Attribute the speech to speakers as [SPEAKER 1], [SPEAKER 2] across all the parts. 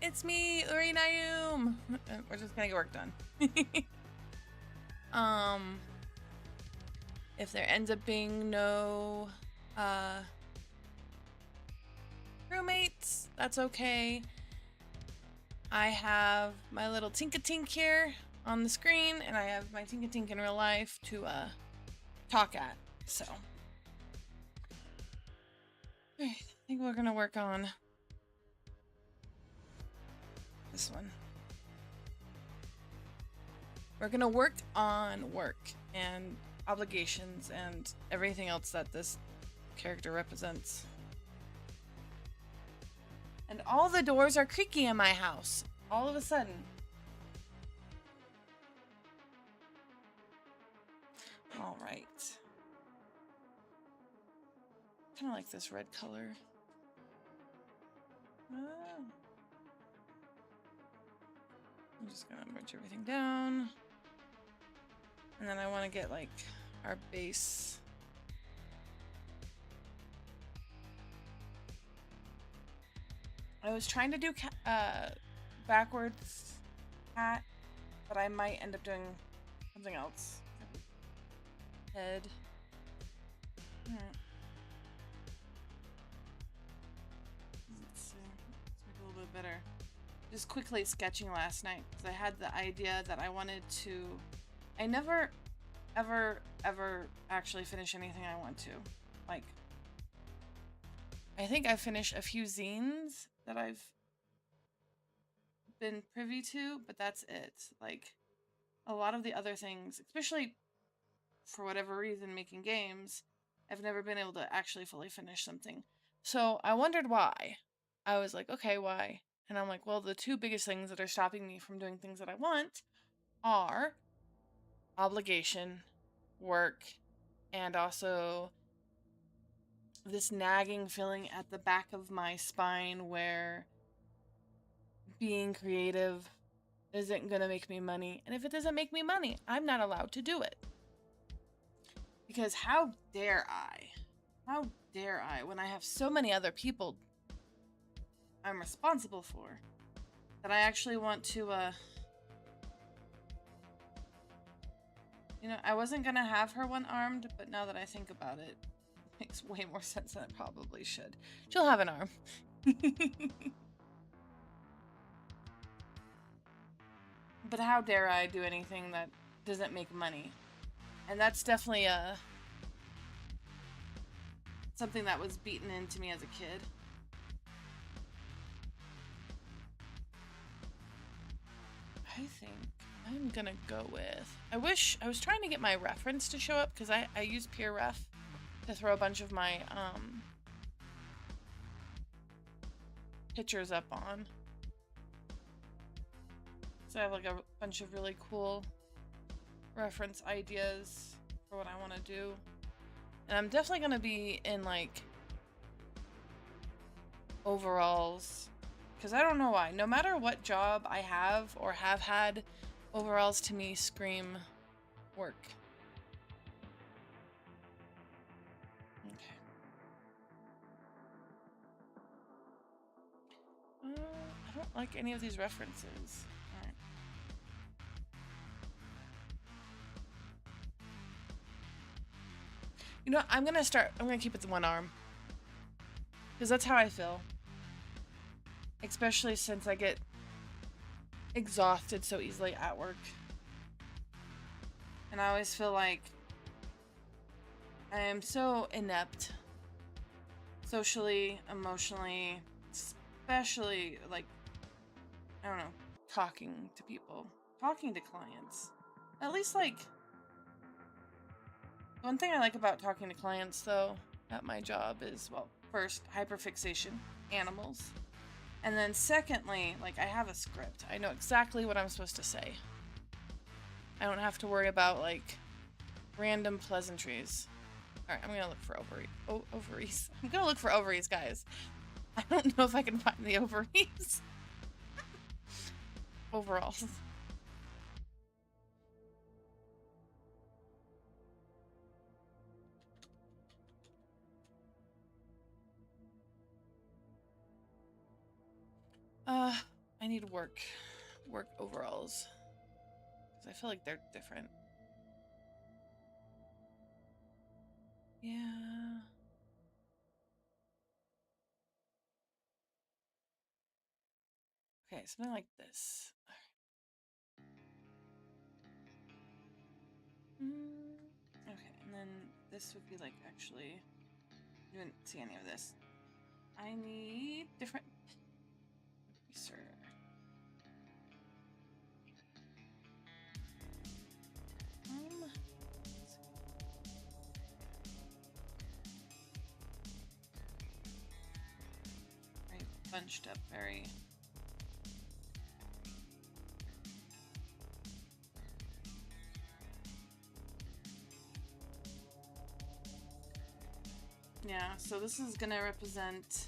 [SPEAKER 1] it's me, Uri Nayum. We're just gonna get work done. If there ends up being no roommates, that's okay. I have my little Tinka-Tink here on the screen, and I have my Tinka-Tink in real life to talk at. So I think we're gonna work on this one. We're gonna work on work and obligations and everything else that this character represents. And all the doors are creaky in my house all of a sudden. All right. Kind of like this red color. I'm just gonna merge everything down. And then I want to get like our base. I was trying to do backwards cat, but I might end up doing something else. Head. Let's see. Let's make it a little bit better. Just quickly sketching last night because I had the idea that I wanted to. I never, ever actually finish anything I want to. Like, I think I finished a few zines that I've been privy to, but that's it. Like, a lot of the other things, especially for whatever reason making games, I've never been able to actually fully finish something. So I wondered why. I was like, okay, why? And I'm like, well, the two biggest things that are stopping me from doing things that I want are obligation, work, and also this nagging feeling at the back of my spine where being creative isn't gonna make me money. And if it doesn't make me money, I'm not allowed to do it. Because how dare I? How dare I when I have so many other people I'm responsible for that I actually want to, you know, I wasn't gonna have her one-armed, but now that I think about it, it makes way more sense than it probably should. She'll have an arm. But how dare I do anything that doesn't make money? And that's definitely something that was beaten into me as a kid. I think I'm gonna go with... I was trying to get my reference to show up because I use PeerRef to throw a bunch of my pictures up on. So I have like a bunch of really cool reference ideas for what I want to do. And I'm definitely gonna be in like overalls. Because I don't know why. No matter what job I have or have had, overalls to me scream work. Okay. I don't like any of these references. Alright. You know, I'm gonna keep it to one arm. Because that's how I feel. Especially since I get exhausted so easily at work. And I always feel like I am so inept. Socially, emotionally, especially, like, I don't know, talking to people. Talking to clients. At least, like, one thing I like about talking to clients, though, at my job is, well, first, hyperfixation. Animals. And then secondly, like, I have a script. I know exactly what I'm supposed to say. I don't have to worry about, like, random pleasantries. Alright, I'm gonna look for ovaries. I'm gonna look for ovaries, guys. I don't know if I can find the ovaries. Overalls. I need work overalls. Because I feel like they're different. Yeah. Okay, something like this. Okay, and then this would be like actually. You didn't see any of this. I need different. Sir. Very bunched up, very. Yeah, so this is gonna represent,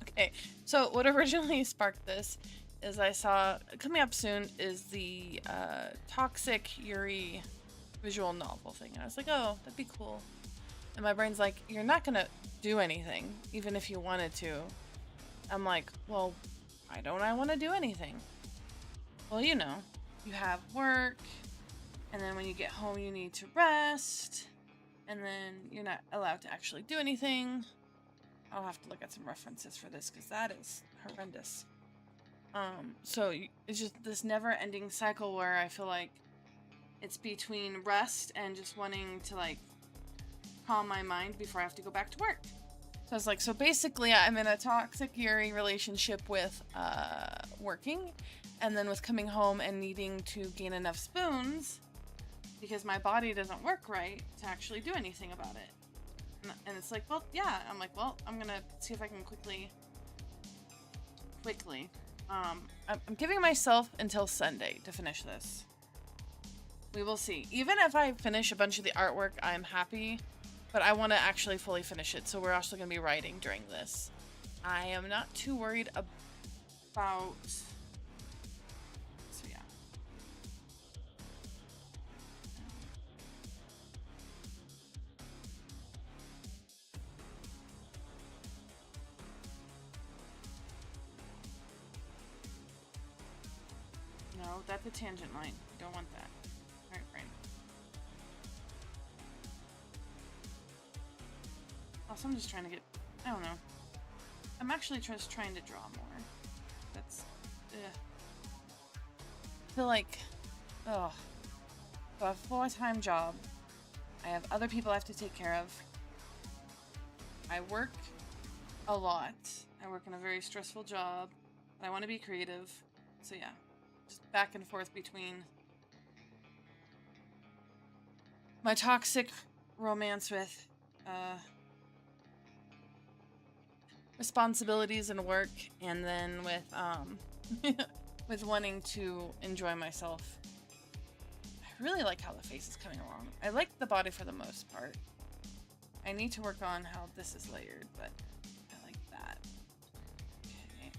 [SPEAKER 1] okay, so what originally sparked this is I saw, coming up soon is the, Toxic Yuri visual novel thing, and I was like, oh, that'd be cool, and my brain's like, you're not gonna do anything, even if you wanted to. I'm like, well, why don't I want to do anything? Well, you know, you have work, and then when you get home you need to rest, and then you're not allowed to actually do anything. I'll have to look at some references for this because that is horrendous. So it's just this never-ending cycle where I feel like it's between rest and just wanting to like calm my mind before I have to go back to work. So I was like, so basically I'm in a toxic Yuri relationship with working, and then with coming home and needing to gain enough spoons because my body doesn't work right to actually do anything about it. And it's like, well, yeah. I'm like, well, I'm gonna see if I can quickly. I'm giving myself until Sunday to finish this. We will see. Even if I finish a bunch of the artwork, I'm happy. But I want to actually fully finish it, so we're also going to be writing during this. I am not too worried about... So, yeah. No, that's a tangent line. Don't want that. Alright, brain. Also, I'm just trying to get... I don't know. I'm actually just trying to draw more. That's... I feel like... Ugh. So I have a full-time job. I have other people I have to take care of. I work a lot. I work in a very stressful job. But I want to be creative. So yeah. Just back and forth between my toxic romance with responsibilities and work, and then with with wanting to enjoy myself. I really like how the face is coming along. I like the body for the most part. I need to work on how this is layered, but I like that. Okay.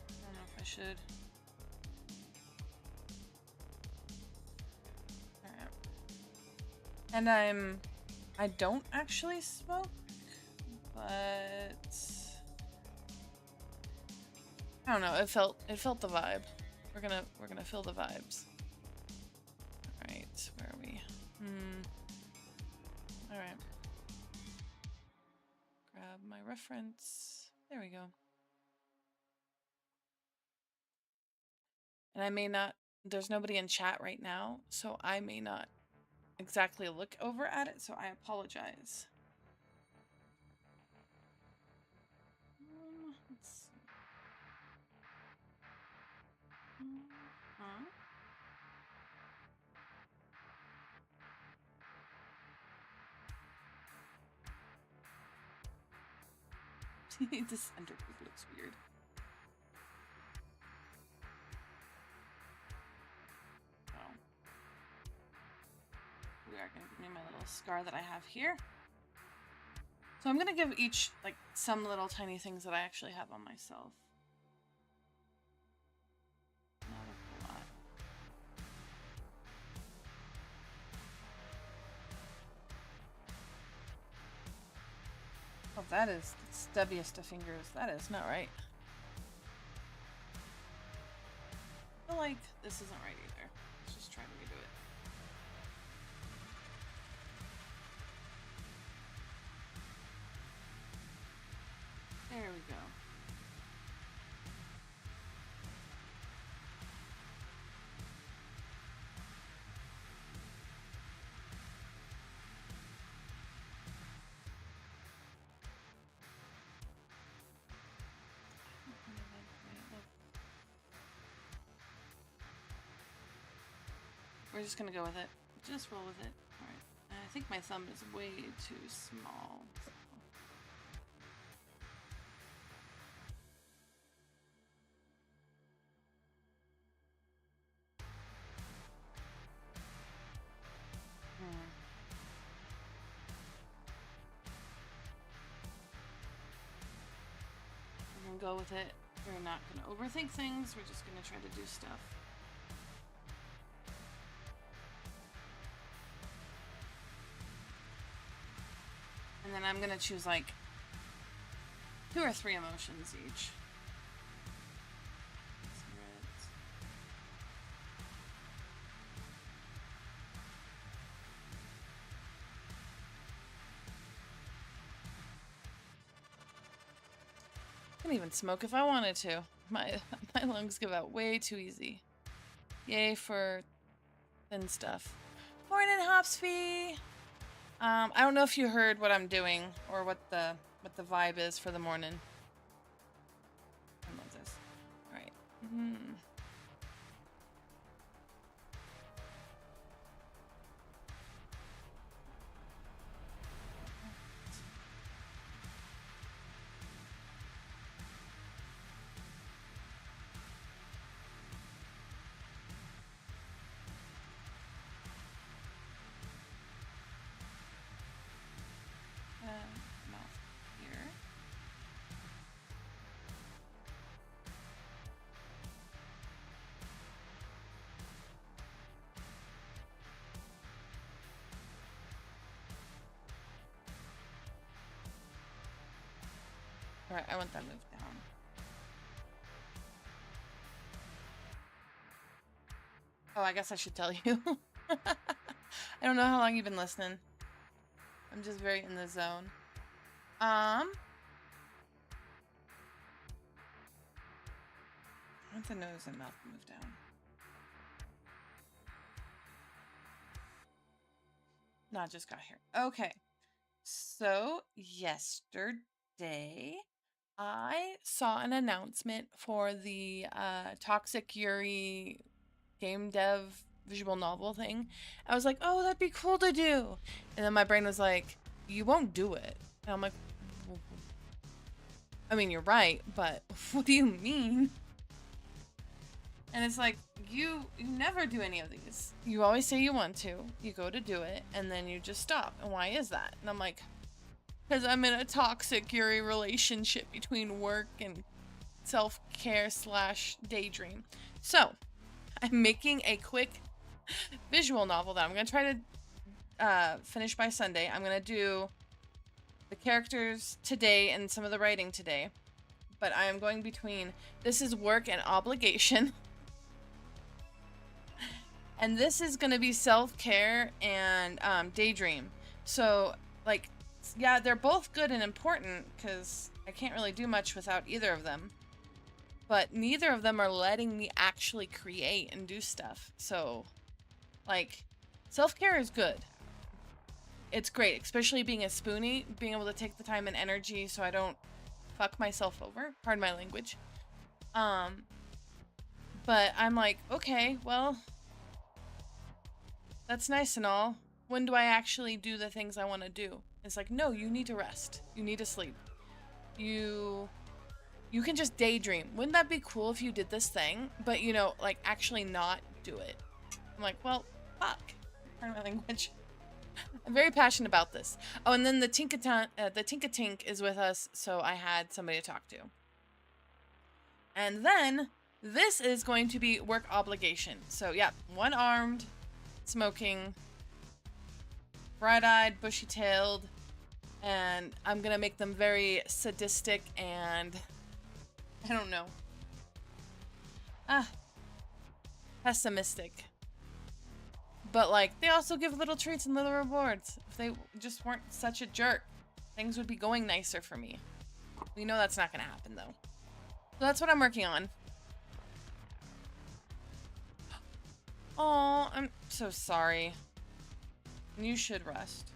[SPEAKER 1] I don't know if I should. Alright. And I don't actually smoke, but I don't know, it felt the vibe. We're gonna feel the vibes. Alright, where are we? Alright. Grab my reference. There we go. And I may not, there's nobody in chat right now, so I may not exactly look over at it, so I apologize. Let's see. This undergroup looks weird. Oh. We are going to give me my little scar that I have here. So I'm going to give each, like, some little tiny things that I actually have on myself. Not a lot. Oh, that is the stubbiest of fingers. That is not right. I feel like this isn't right either. Let's just try to redo it. There we go. We're just gonna go with it. Just roll with it. Alright. I think my thumb is way too small. We're gonna go with it. We're not gonna overthink things. We're just gonna try to do stuff. And then I'm gonna choose like 2 or 3 emotions each. I can even smoke if I wanted to. My lungs give out way too easy. Yay for thin stuff. Morning, Hopsfee! I don't know if you heard what I'm doing or what the vibe is for the morning. I love this. All right. Mouth here. All right, I want that moved down. Oh, I guess I should tell you. I don't know how long you've been listening. I'm just very in the zone. I want the nose and mouth moved down. No, I just got here. Okay. So, yesterday, I saw an announcement for the Toxic Yuri game dev visual novel thing. I was like, oh, that'd be cool to do. And then my brain was like, you won't do it. And I'm like, I mean, you're right, but what do you mean? And it's like, you never do any of these. You always say you want to. You go to do it, and then you just stop. And why is that? And I'm like, because I'm in a toxic Yuri relationship between work and self-care / daydream. So, I'm making a quick visual novel that I'm going to try to finish by Sunday. I'm going to do the characters today and some of the writing today. But I am going between, this is work and obligation. And this is going to be self-care and daydream. So, like, yeah, they're both good and important because I can't really do much without either of them. But neither of them are letting me actually create and do stuff. So, like, self-care is good. It's great, especially being a spoonie, being able to take the time and energy so I don't fuck myself over. Pardon my language. But I'm like, okay, well, that's nice and all. When do I actually do the things I want to do? It's like, no, you need to rest. You need to sleep. You can just daydream. Wouldn't that be cool if you did this thing, but, you know, like, actually not do it? I'm like, well, fuck. Pardon my language. I'm very passionate about this. Oh, and then the Tinka-Tink is with us, so I had somebody to talk to. And then, this is going to be work obligation. So, yeah, one-armed, smoking, bright-eyed, bushy-tailed, and I'm gonna make them very sadistic and I don't know. Pessimistic. But like, they also give little treats and little rewards. If they just weren't such a jerk, things would be going nicer for me. We know that's not gonna happen though. So that's what I'm working on. Oh, I'm so sorry. You should rest.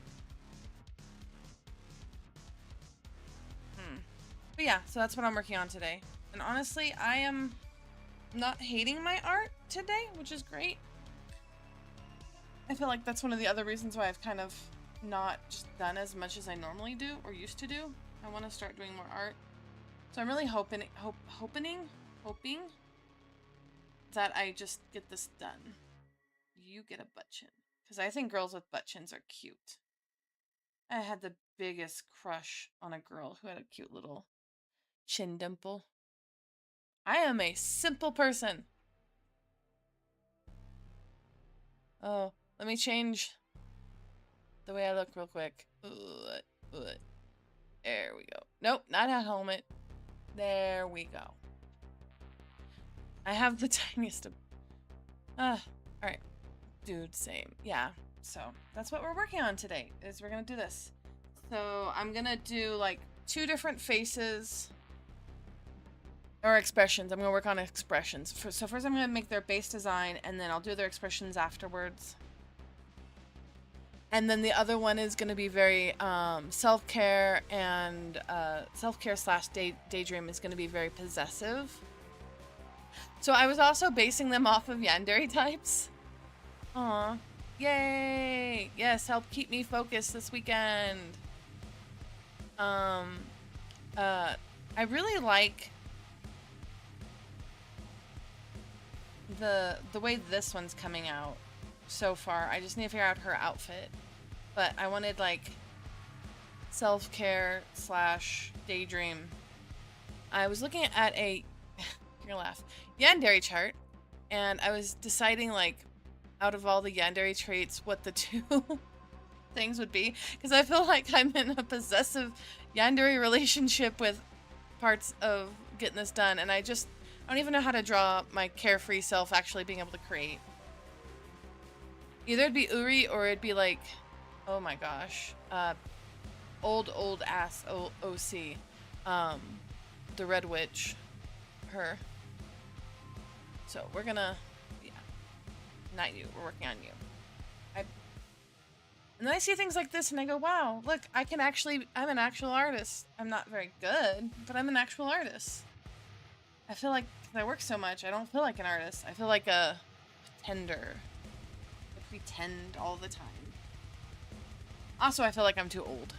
[SPEAKER 1] But yeah, so that's what I'm working on today. And honestly, I am not hating my art today, which is great. I feel like that's one of the other reasons why I've kind of not just done as much as I normally do or used to do. I want to start doing more art. So I'm really hoping that I just get this done. You get a butt chin. Because I think girls with butt chins are cute. I had the biggest crush on a girl who had a cute little chin dimple. I am a simple person. Oh, let me change the way I look real quick. There we go. Nope, not a helmet. There we go. I have the tiniest of... alright. Dude, same. Yeah, so that's what we're working on today, is we're gonna do this. So I'm gonna do like 2 different faces. Or expressions. I'm gonna work on expressions. So first I'm gonna make their base design, and then I'll do their expressions afterwards. And then the other one is gonna be very self-care, and self-care slash daydream is gonna be very possessive. So I was also basing them off of yandere types. Aw. Yay! Yes, help keep me focused this weekend. I really like the way this one's coming out so far. I just need to figure out her outfit. But I wanted like self-care slash daydream. I was looking at a you're gonna laugh, yandere chart, and I was deciding like out of all the yandere traits what the 2 things would be, because I feel like I'm in a possessive yandere relationship with parts of getting this done, and I don't even know how to draw my carefree self actually being able to create. Either it'd be Uri or it'd be like, oh my gosh, old ass OC, the Red Witch, her. So we're gonna, yeah, not you, we're working on you. And then I see things like this and I go, wow, look, I'm an actual artist. I'm not very good, but I'm an actual artist. I feel like, because I work so much, I don't feel like an artist. I feel like a pretender. I pretend all the time. Also, I feel like I'm too old.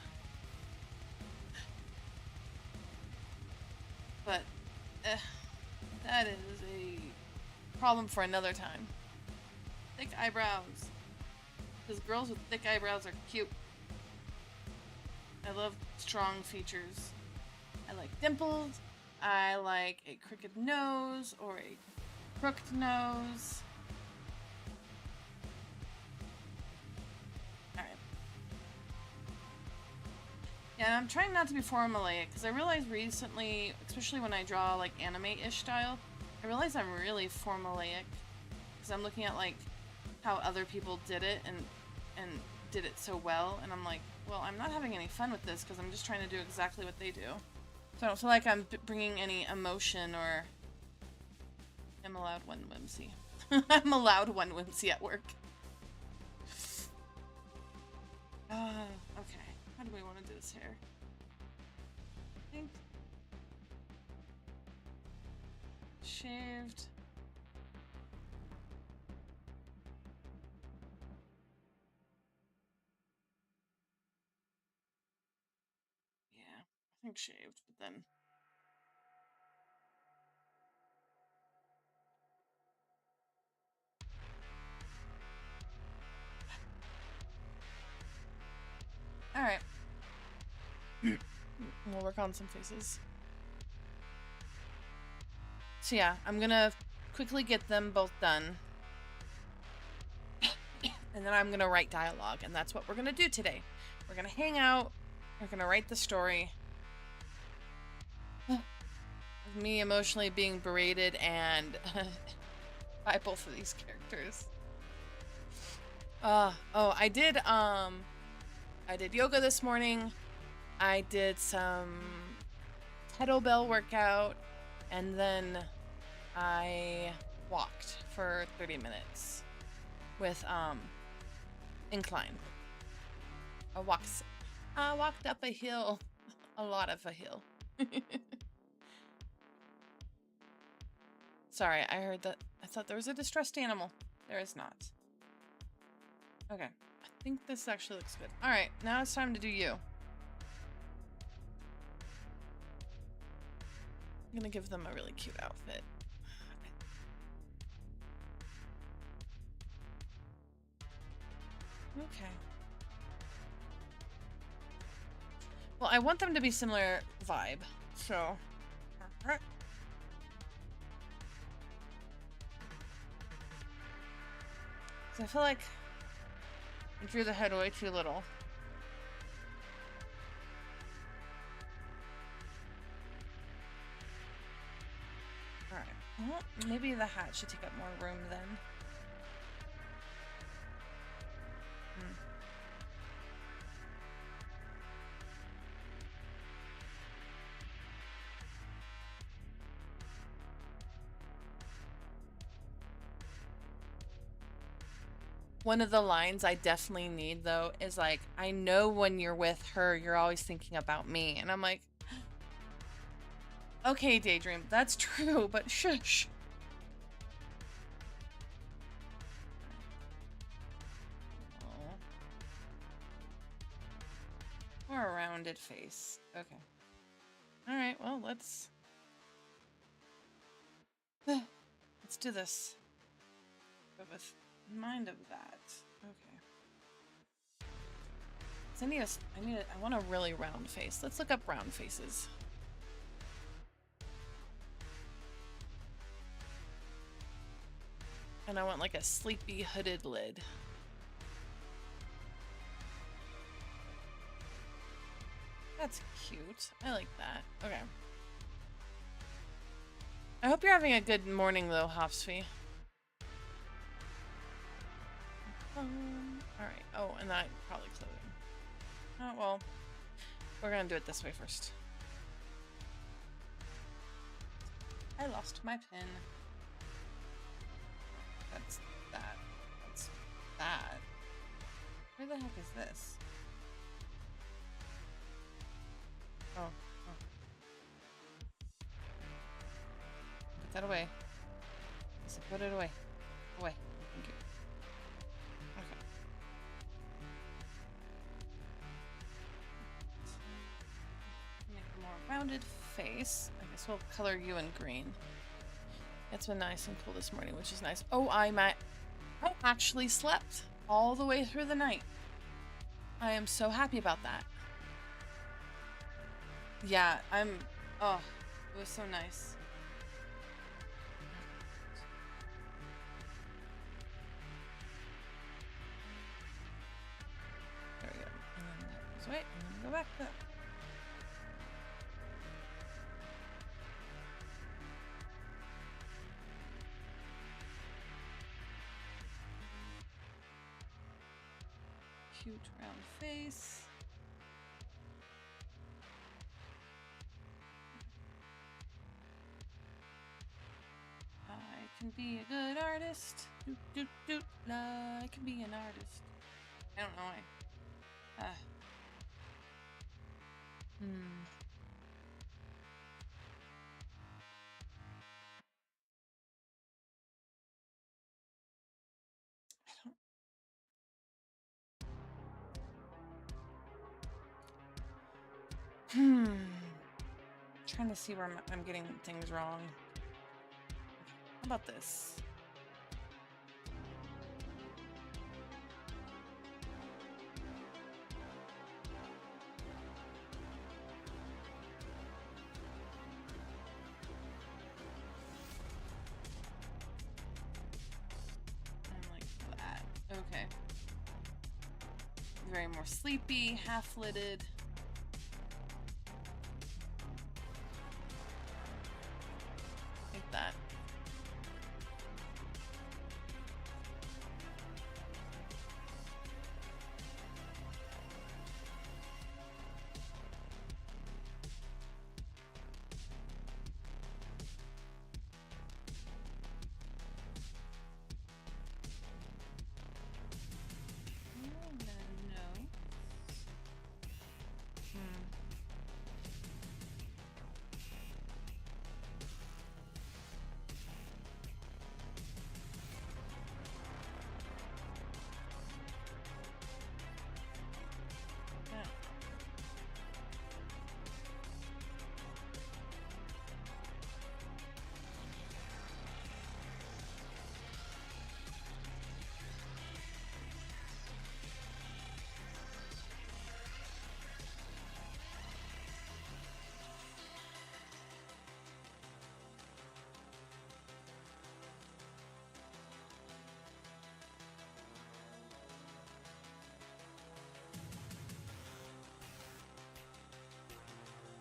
[SPEAKER 1] But, that is a problem for another time. Thick eyebrows. Because girls with thick eyebrows are cute. I love strong features. I like dimples. I like a crooked nose or a crooked nose. Alright. Yeah, and I'm trying not to be formulaic, because I realized recently, especially when I draw like anime-ish style, I realize I'm really formulaic. Because I'm looking at like how other people did it and did it so well, and I'm like, well, I'm not having any fun with this because I'm just trying to do exactly what they do. So I don't feel like I'm bringing any emotion, or I'm allowed one whimsy. I'm allowed one whimsy at work. Okay. How do we want to do this hair? I think shaved. I think shaved, but then... Alright. We'll work on some faces. So yeah, I'm gonna quickly get them both done. And then I'm gonna write dialogue, and that's what we're gonna do today. We're gonna hang out, We're gonna write the story of me emotionally being berated and by both of these characters. Oh, I did yoga this morning. I did some kettlebell workout, and then I walked for 30 minutes with incline. I walked up a hill, a lot of a hill. Sorry, I heard that. I thought there was a distressed animal. There is not. Okay, I think this actually looks good. All right, now it's time to do you. I'm gonna give them a really cute outfit. Okay. Well, I want them to be similar vibe, so. So I feel like I drew the head way too little. Alright. Well, maybe the hat should take up more room then. One of the lines I definitely need, though, is like, I know when you're with her, you're always thinking about me. And I'm like, okay, Daydream, that's true, but shush. Oh. Or a rounded face. Okay. Alright, well, let's do this. But with mind of that. Okay. So I want a really round face. Let's look up round faces. And I want like a sleepy hooded lid. That's cute. I like that. Okay. I hope you're having a good morning though, Hopsfee. Alright. Oh, and that probably clothing. Oh, well. We're gonna do it this way first. I lost my pen. That's that. That's that. Where the heck is this? Oh. Put that away. I said put it away. Away. Thank you. Okay. Make a more rounded face. I guess we'll color you in green. It's been nice and cool this morning, which is nice. Oh, I actually slept all the way through the night. I am so happy about that. Yeah, oh, it was so nice. There we go. And then that goes away, and then go back up. Cute round face. I can be a good artist. Doot, doot, doot. I can be an artist. I don't know why. Trying to see where I'm getting things wrong. How about this? Like that. Okay. Very more sleepy, half-lidded.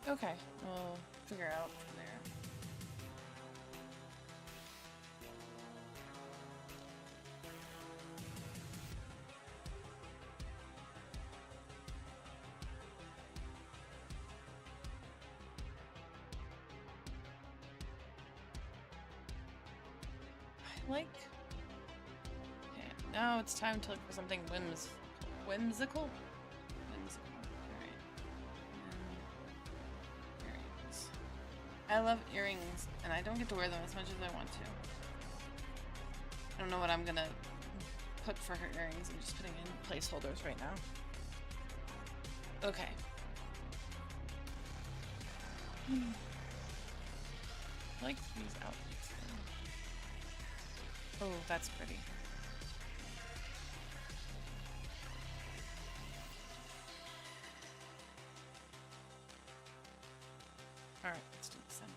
[SPEAKER 1] Okay, we'll figure out from there. I like... Okay, now it's time to look for something whimsical? Whimsical. Alright. Earrings. I love earrings, and I don't get to wear them as much as I want to. I don't know what I'm gonna put for her earrings. I'm just putting in placeholders right now. Okay. I like these outfits. Oh, that's pretty. Alright, let's do this then.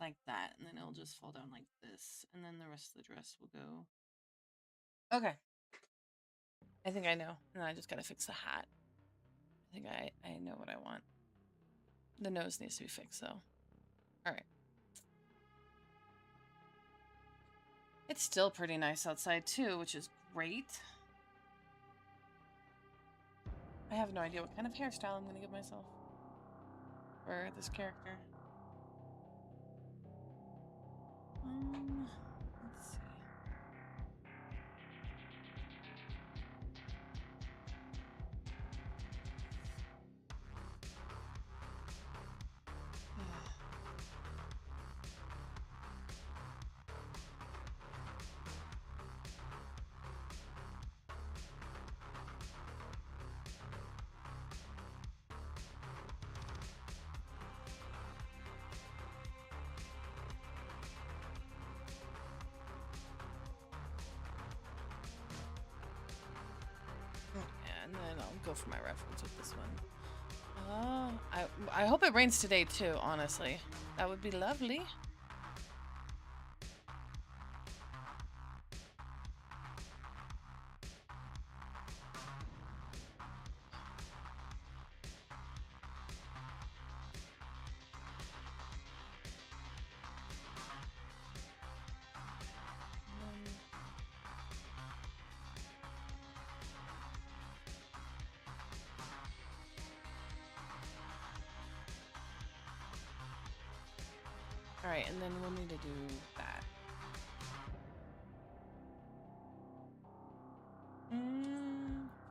[SPEAKER 1] Like that, and then it'll just fall down like this, and then the rest of the dress will go. Okay. I think I know. And then I just gotta fix the hat. I think I know what I want. The nose needs to be fixed though. Alright. It's still pretty nice outside too, which is great. I have no idea what kind of hairstyle I'm gonna give myself for this character. Let's see. And then I'll go for my reference with this one. I hope it rains today too, honestly. That would be lovely. Alright, and then we'll need to do that.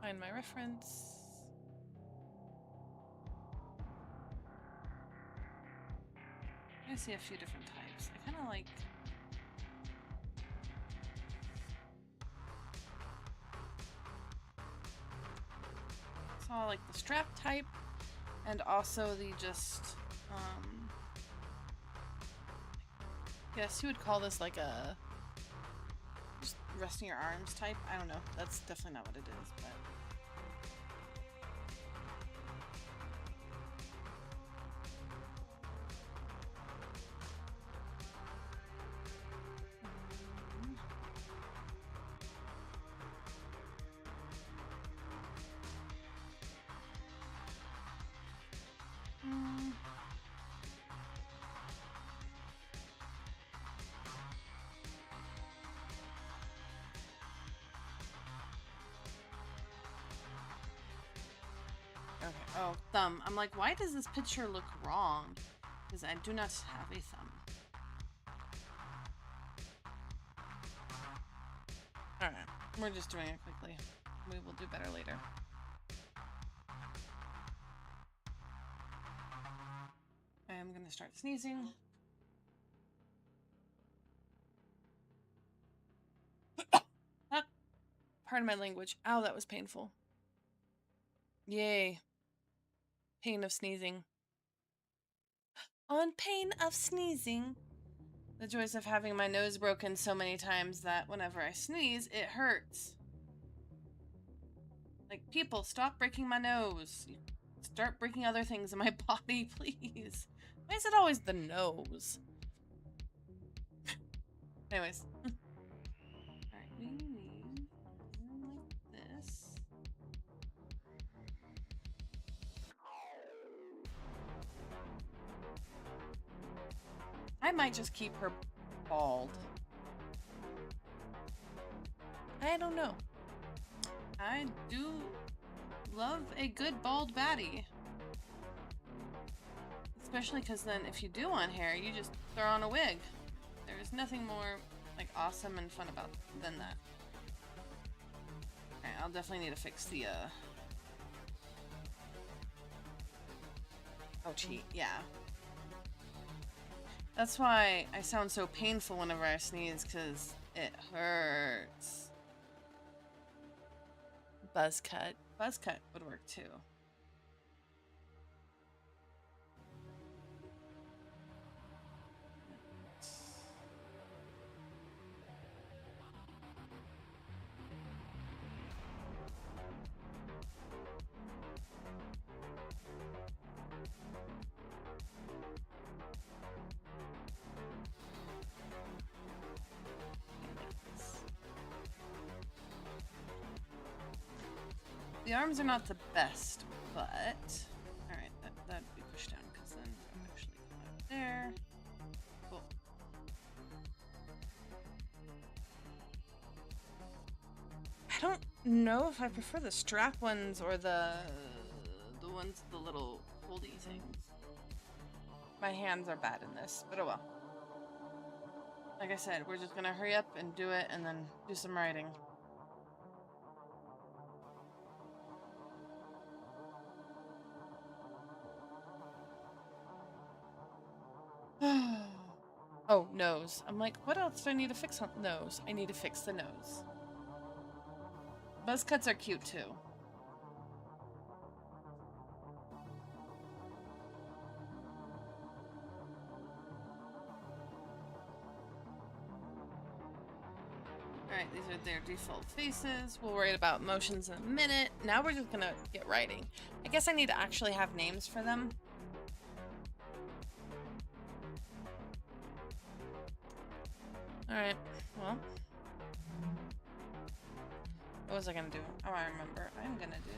[SPEAKER 1] Find my reference. I see a few different types. I kind of like... So I like the strap type, and also the just, yes, you would call this like a just resting your arms type. I don't know. That's definitely not what it is, but... Okay. Oh, thumb. I'm like, why does this picture look wrong? Because I do not have a thumb. Alright. We're just doing it quickly. We will do better later. I am going to start sneezing. Pardon my language. Ow, that was painful. Yay. Pain of sneezing. On pain of sneezing. The joys of having my nose broken so many times that whenever I sneeze, it hurts. Like, people, stop breaking my nose. Start breaking other things in my body, please. Why is it always the nose? Anyways. Alright, we need like this. I might just keep her bald. I don't know. I do love a good bald baddie. Especially because then if you do want hair, you just throw on a wig. There's nothing more like awesome and fun about than that. Alright, I'll definitely need to fix the oh, cheat, yeah. That's why I sound so painful whenever I sneeze, because it hurts. Buzz cut. Buzz cut would work too. The arms are not the best, but alright, that'd be pushed down because then it would actually come out there. Cool. I don't know if I prefer the strap ones or the ones, the little holdy things. My hands are bad in this, but oh well. Like I said, we're just gonna hurry up and do it and then do some writing. Oh, nose. I'm like, what else do I need to fix on nose? I need to fix the nose. Buzz cuts are cute too. Alright, these are their default faces. We'll worry about motions in a minute. Now we're just gonna get writing. I guess I need to actually have names for them. Alright, well. What was I gonna do? Oh, I remember. I'm gonna do...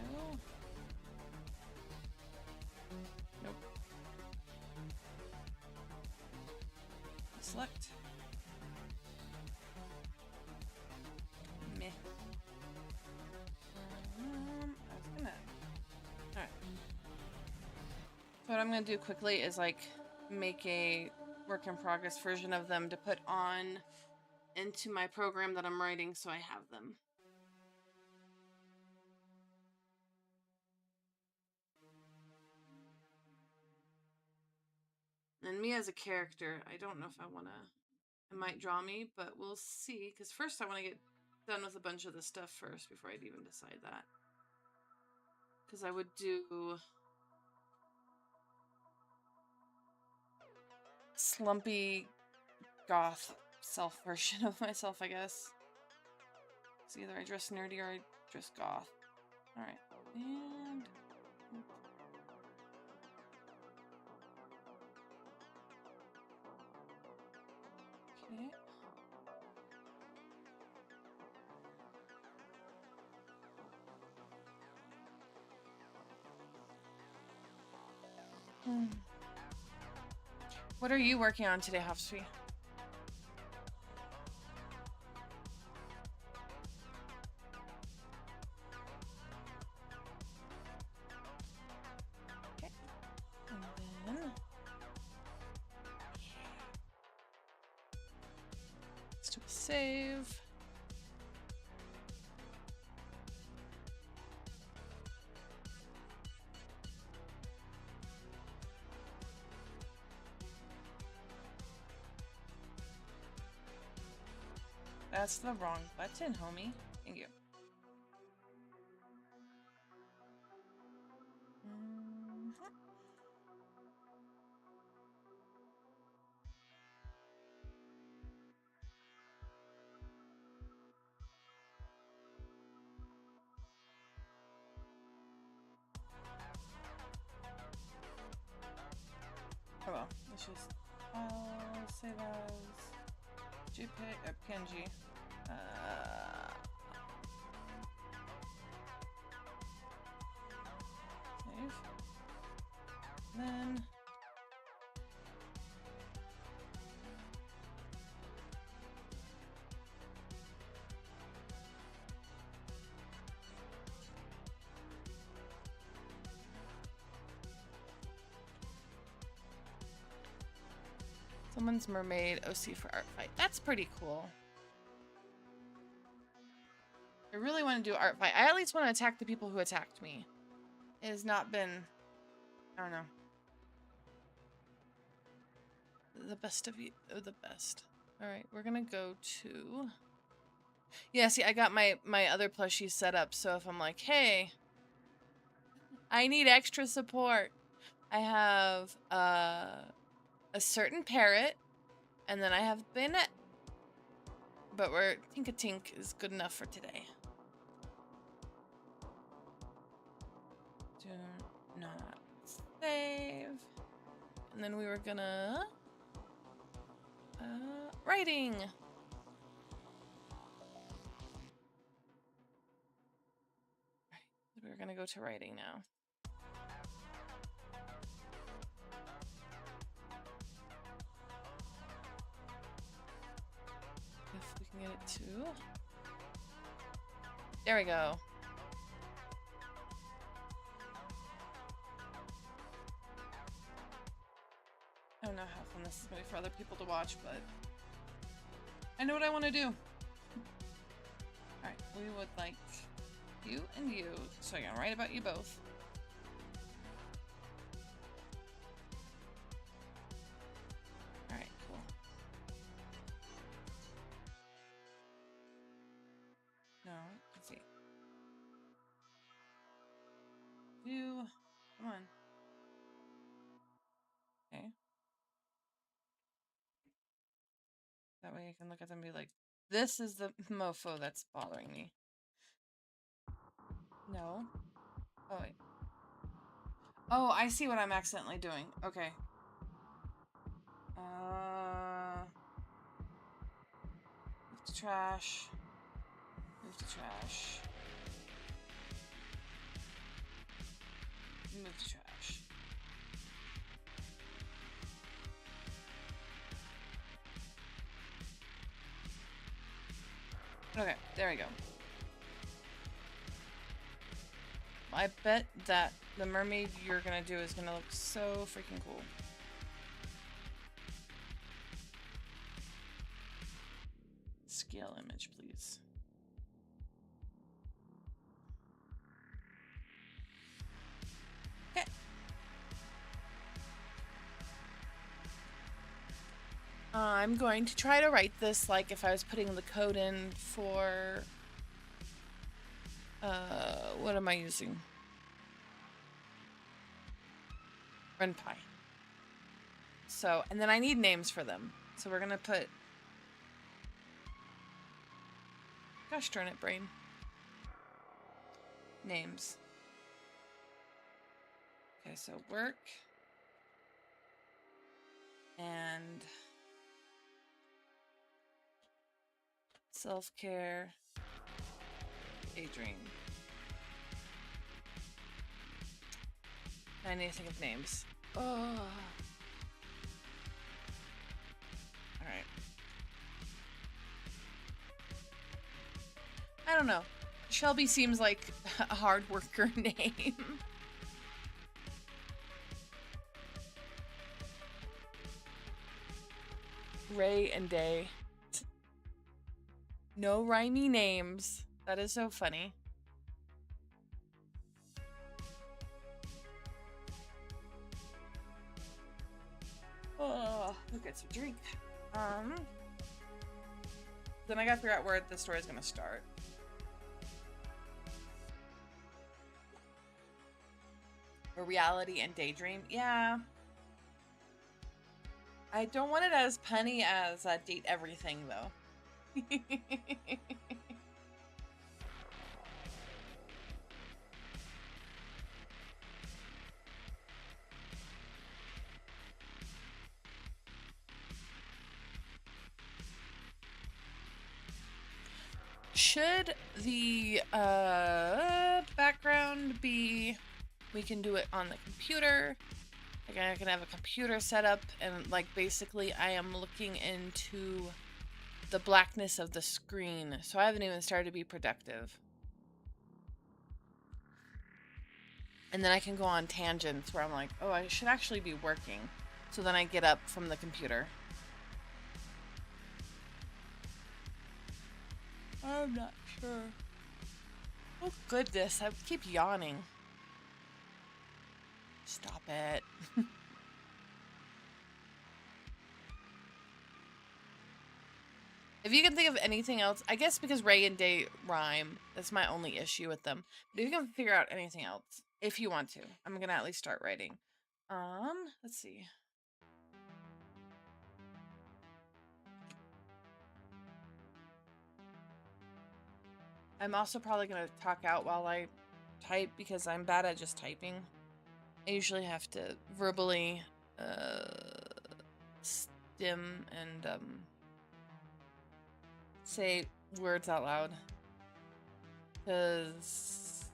[SPEAKER 1] Nope. Select. Meh. I was gonna... Alright. So what I'm gonna do quickly is, like, make a work in progress version of them to put on into my program that I'm writing so I have them. And me as a character, I don't know if I want to... It might draw me, but we'll see. Because first I want to get done with a bunch of the stuff first before I'd even decide that. Because I would do... slumpy goth self version of myself, I guess. So either I dress nerdy or I dress goth. Alright. And... okay. What are you working on today, Hofstree? Okay. And then... let's do a save. That's the wrong button, homie. Thank you. JPEG, PNG. Save. Then someone's mermaid OC for art fight. That's pretty cool. I really want to do art fight. I at least want to attack the people who attacked me. It has not been, I don't know, the best of you, the best. All right, we're gonna go to. Yeah, see, I got my other plushies set up, so if I'm like, hey, I need extra support, I have a certain parrot, and then I have bayonet. But we're Tink-a-Tink is good enough for today. Do not save. And then we were gonna writing. Right. We're gonna go to writing now. If we can get it to. There we go. I don't know how fun this is going to be for other people to watch, but I know what I want to do. Alright, we would like you and you, so I'm going to write about you both. Alright, cool. No, let's see. You, come on. Okay. That way I can look at them and be like, this is the mofo that's bothering me. No. Oh, wait. Oh, I see what I'm accidentally doing. Okay. Move to trash. Move to trash. Move to trash. Okay, there we go. I bet that the mermaid you're gonna do is gonna look so freaking cool. Scale image, please. Okay. I'm going to try to write this like if I was putting the code in for what am I using? RenPy. So, and then I need names for them. So we're gonna put, gosh darn it, brain. Names. Okay, so work and self-care, daydream. I need to think of names. Oh. Alright. I don't know. Shelby seems like a hard worker name. Ray and Day. No rhymey names. That is so funny. Oh, look, it's a drink. Then I gotta figure out where the story is gonna start. A reality and daydream. Yeah. I don't want it as punny as date everything though. Should the background be, we can do it on the computer. Like I can have a computer set up and like basically I am looking into the blackness of the screen. So I haven't even started to be productive. And then I can go on tangents where I'm like, oh, I should actually be working. So then I get up from the computer. I'm not sure. Oh goodness, I keep yawning. Stop it. If you can think of anything else, I guess because Ray and Day rhyme, that's my only issue with them. But if you can figure out anything else, if you want to, I'm gonna at least start writing. Let's see. I'm also probably gonna talk out while I type because I'm bad at just typing. I usually have to verbally stim and say words out loud. Because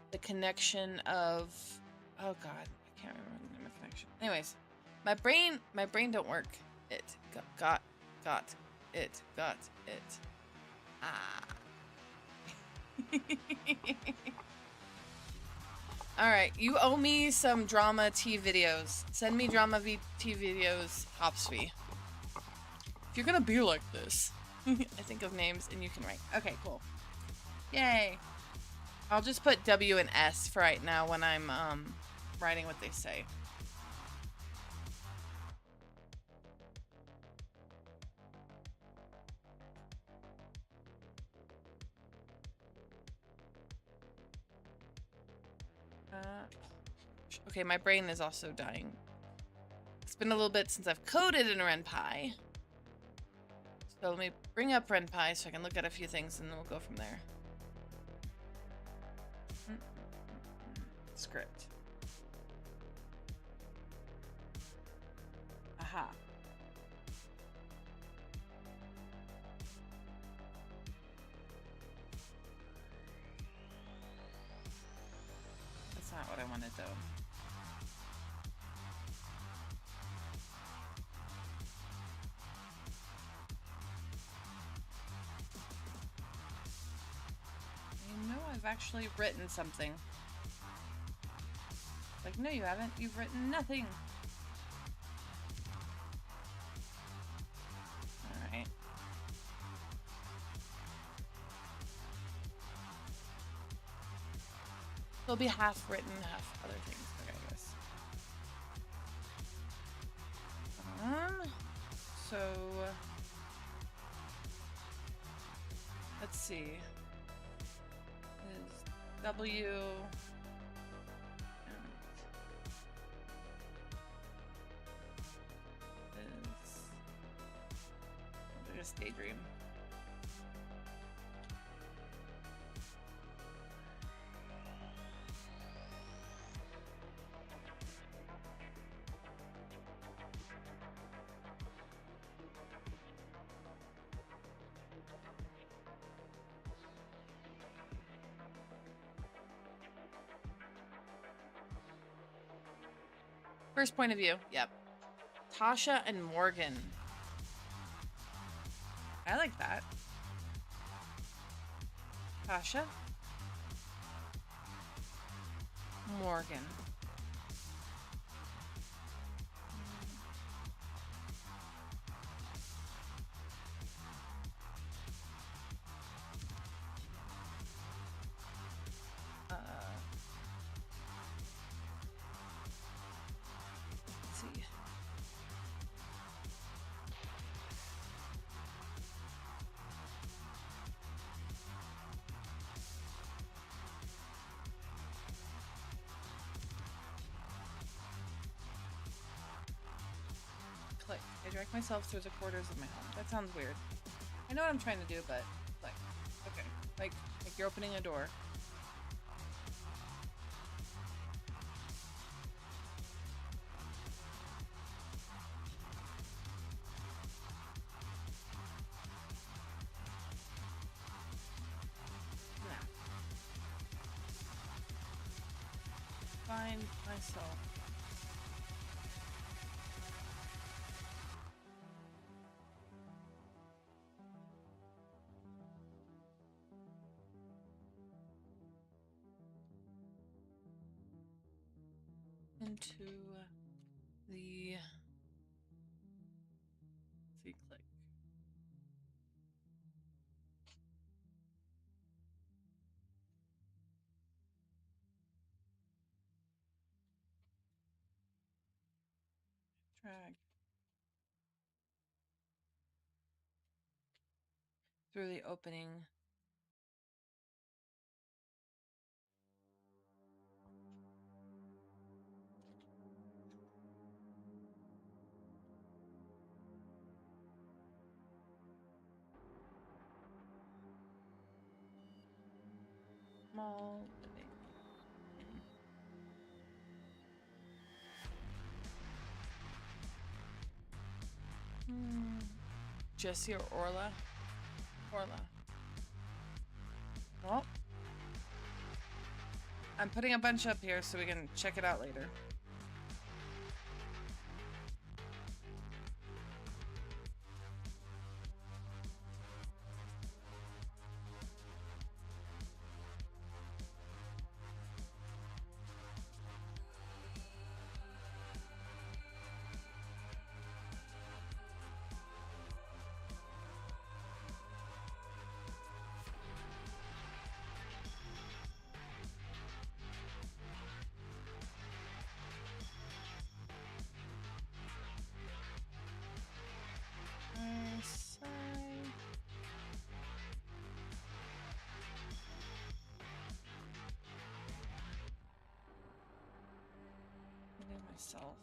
[SPEAKER 1] the connection of, oh god, I can't remember the name of the connection. Anyways, my brain don't work. It got it. Ah. Alright, you owe me some drama T videos. Send me drama T videos, Hopsby. If you're gonna be like this. I think of names and you can write. Okay, cool. Yay. I'll just put W and S for right now when I'm writing what they say. Okay, my brain is also dying. It's been a little bit since I've coded in RenPy. So let me bring up RenPy so I can look at a few things and then we'll go from there. Script. Aha. That's not what I wanted though. I've actually written something. Like, no, you haven't. You've written nothing. Alright. It'll be half written, half other things. Okay, I guess. So... let's see. Is W... Just daydream. First point of view, yep. Tasha and Morgan. I like that. Tasha. Morgan. Let's see. Click. I drag myself through the quarters of my home. That sounds weird. I know what I'm trying to do, but like, okay, like you're opening a door. find myself. Into the click. Drag through the opening. Small living. Jesse or Orla? Orla. Well, I'm putting a bunch up here so we can check it out later. Myself.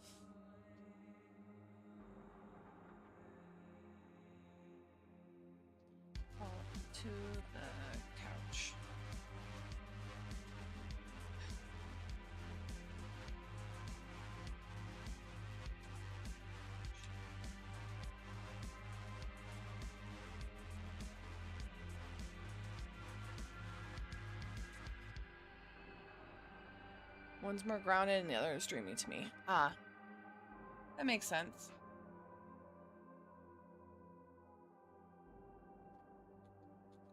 [SPEAKER 1] Fall to the couch. One's more grounded and the other is dreamy to me. Ah. That makes sense.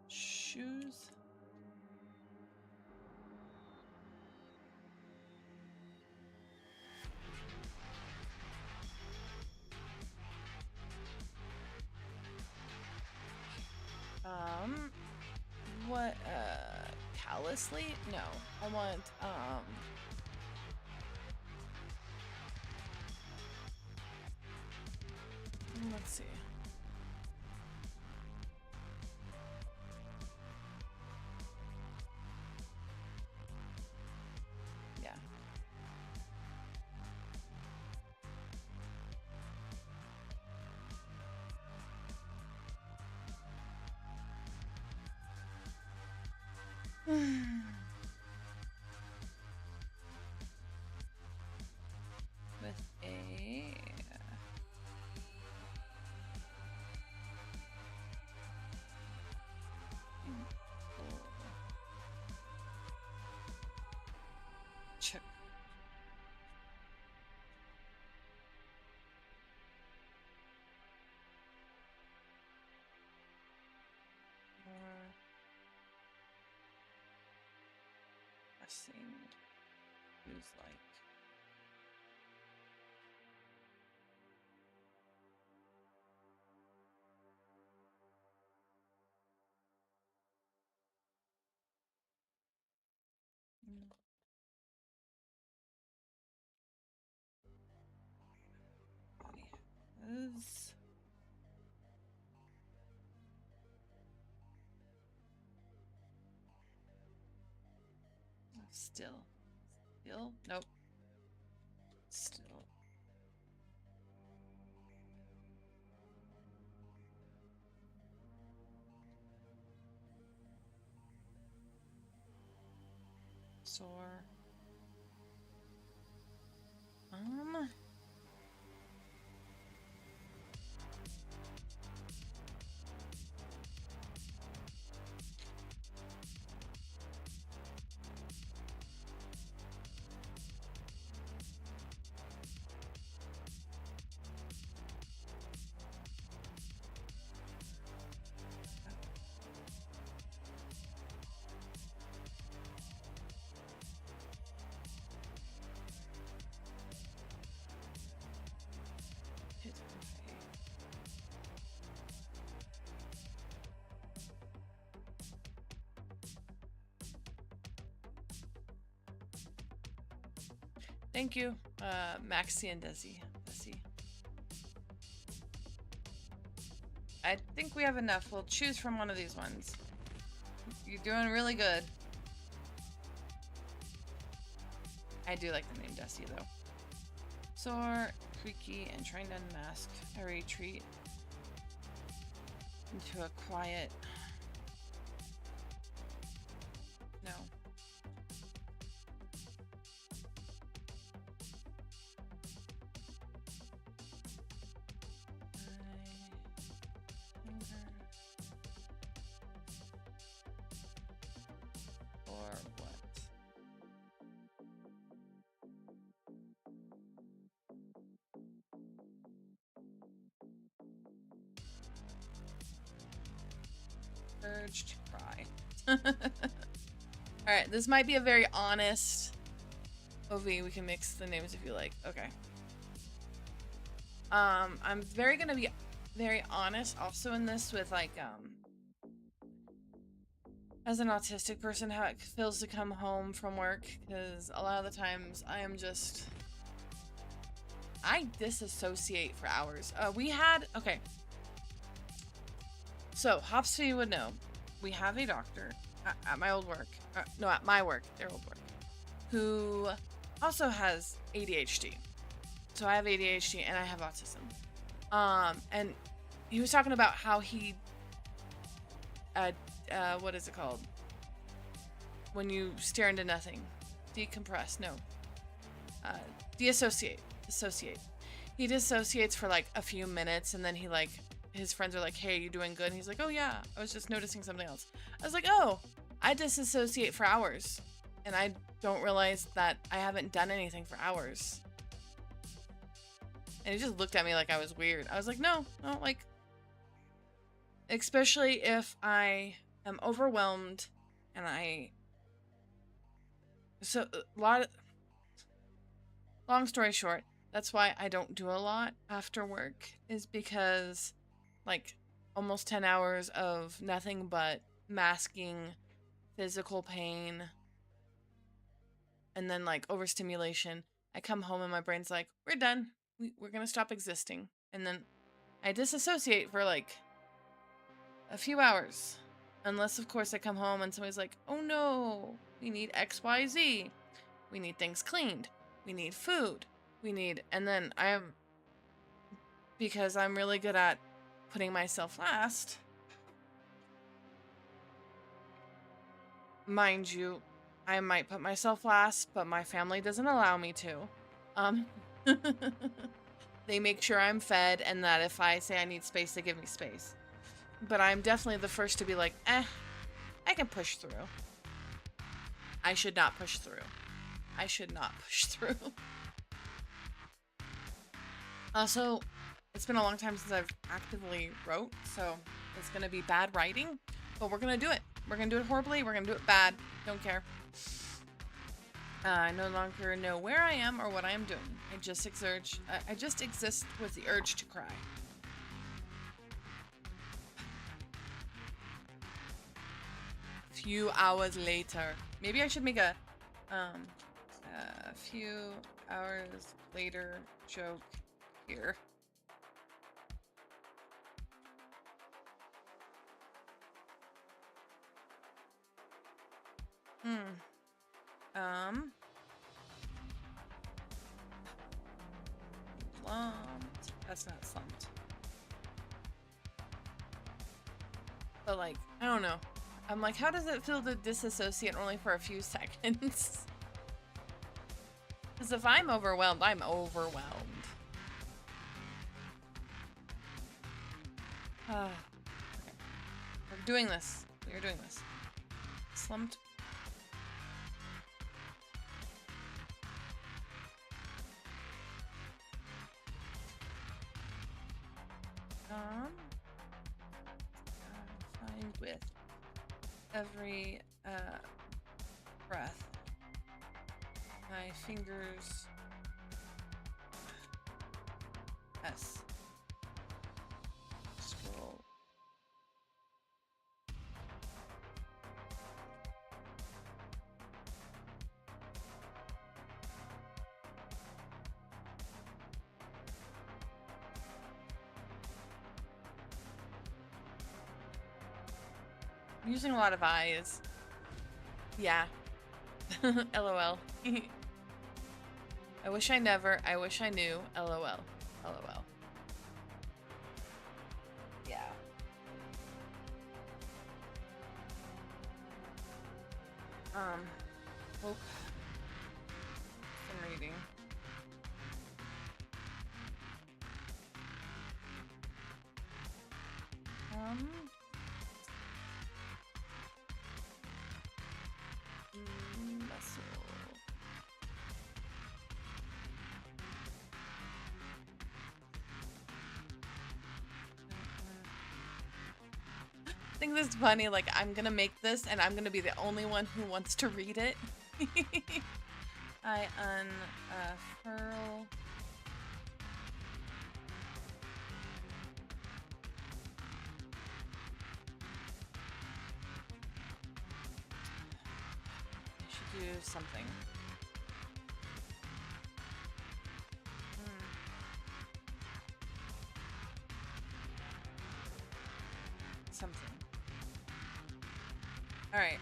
[SPEAKER 1] Shoes. What, callously? No. I want, let's see. Yeah. With a check. More pressing. Use like. Is still nope, still sore. Thank you, Maxi and Desi. I think we have enough. We'll choose from one of these ones. You're doing really good. I do like the name Desi, though. Sore, creaky, and trying to unmask. I retreat into a quiet... No. Or what? Urge to cry. Alright, this might be a very honest OV. We can mix the names if you like. Okay. I'm gonna be very honest also in this with like, as an autistic person, how it feels to come home from work, because a lot of the times I disassociate for hours. Okay. So, Hopsy would know. We have a doctor at my old work, no, at my work, their old work, who also has ADHD. So I have ADHD and I have autism. And he was talking about how he, what is it called? When you stare into nothing. Decompress, no. Dissociate. He dissociates for like a few minutes and then he like, his friends are like, hey, you doing good? And he's like, oh yeah, I was just noticing something else. I was like, oh, I disassociate for hours. And I don't realize that I haven't done anything for hours. And he just looked at me like I was weird. I was like, no, like, especially if I am overwhelmed and long story short, that's why I don't do a lot after work, is because like almost 10 hours of nothing but masking physical pain and then like overstimulation. I come home and my brain's like, we're done. We're gonna stop existing. And then I disassociate for like a few hours. Unless, of course, I come home and somebody's like, oh no, we need XYZ. We need things cleaned. We need food. And then because I'm really good at putting myself last. Mind you, I might put myself last, but my family doesn't allow me to. They make sure I'm fed and that if I say I need space, they give me space. But I'm definitely the first to be like, I can push through. I should not push through. Also, it's been a long time since I've actively wrote, so it's gonna be bad writing, but we're gonna do it. We're gonna do it horribly, we're gonna do it bad. Don't care. I no longer know where I am or what I am doing. I just exist with the urge to cry. Few hours later. Maybe I should make a few hours later joke here. Slumped. That's not slumped. But like, I don't know. I'm like, how does it feel to disassociate only for a few seconds? Because if I'm overwhelmed, I'm overwhelmed. Okay. We're doing this. We're doing this. Slumped. Find with every breath. My fingers. S. Scroll. using a lot of eyes. Yeah. LOL. I wish I never. I wish I knew. LOL. LOL. Yeah. Oh. I'm reading. Muscle. I think this is funny, like, I'm gonna make this and I'm gonna be the only one who wants to read it. I unfurl. I should do something. Something. All right.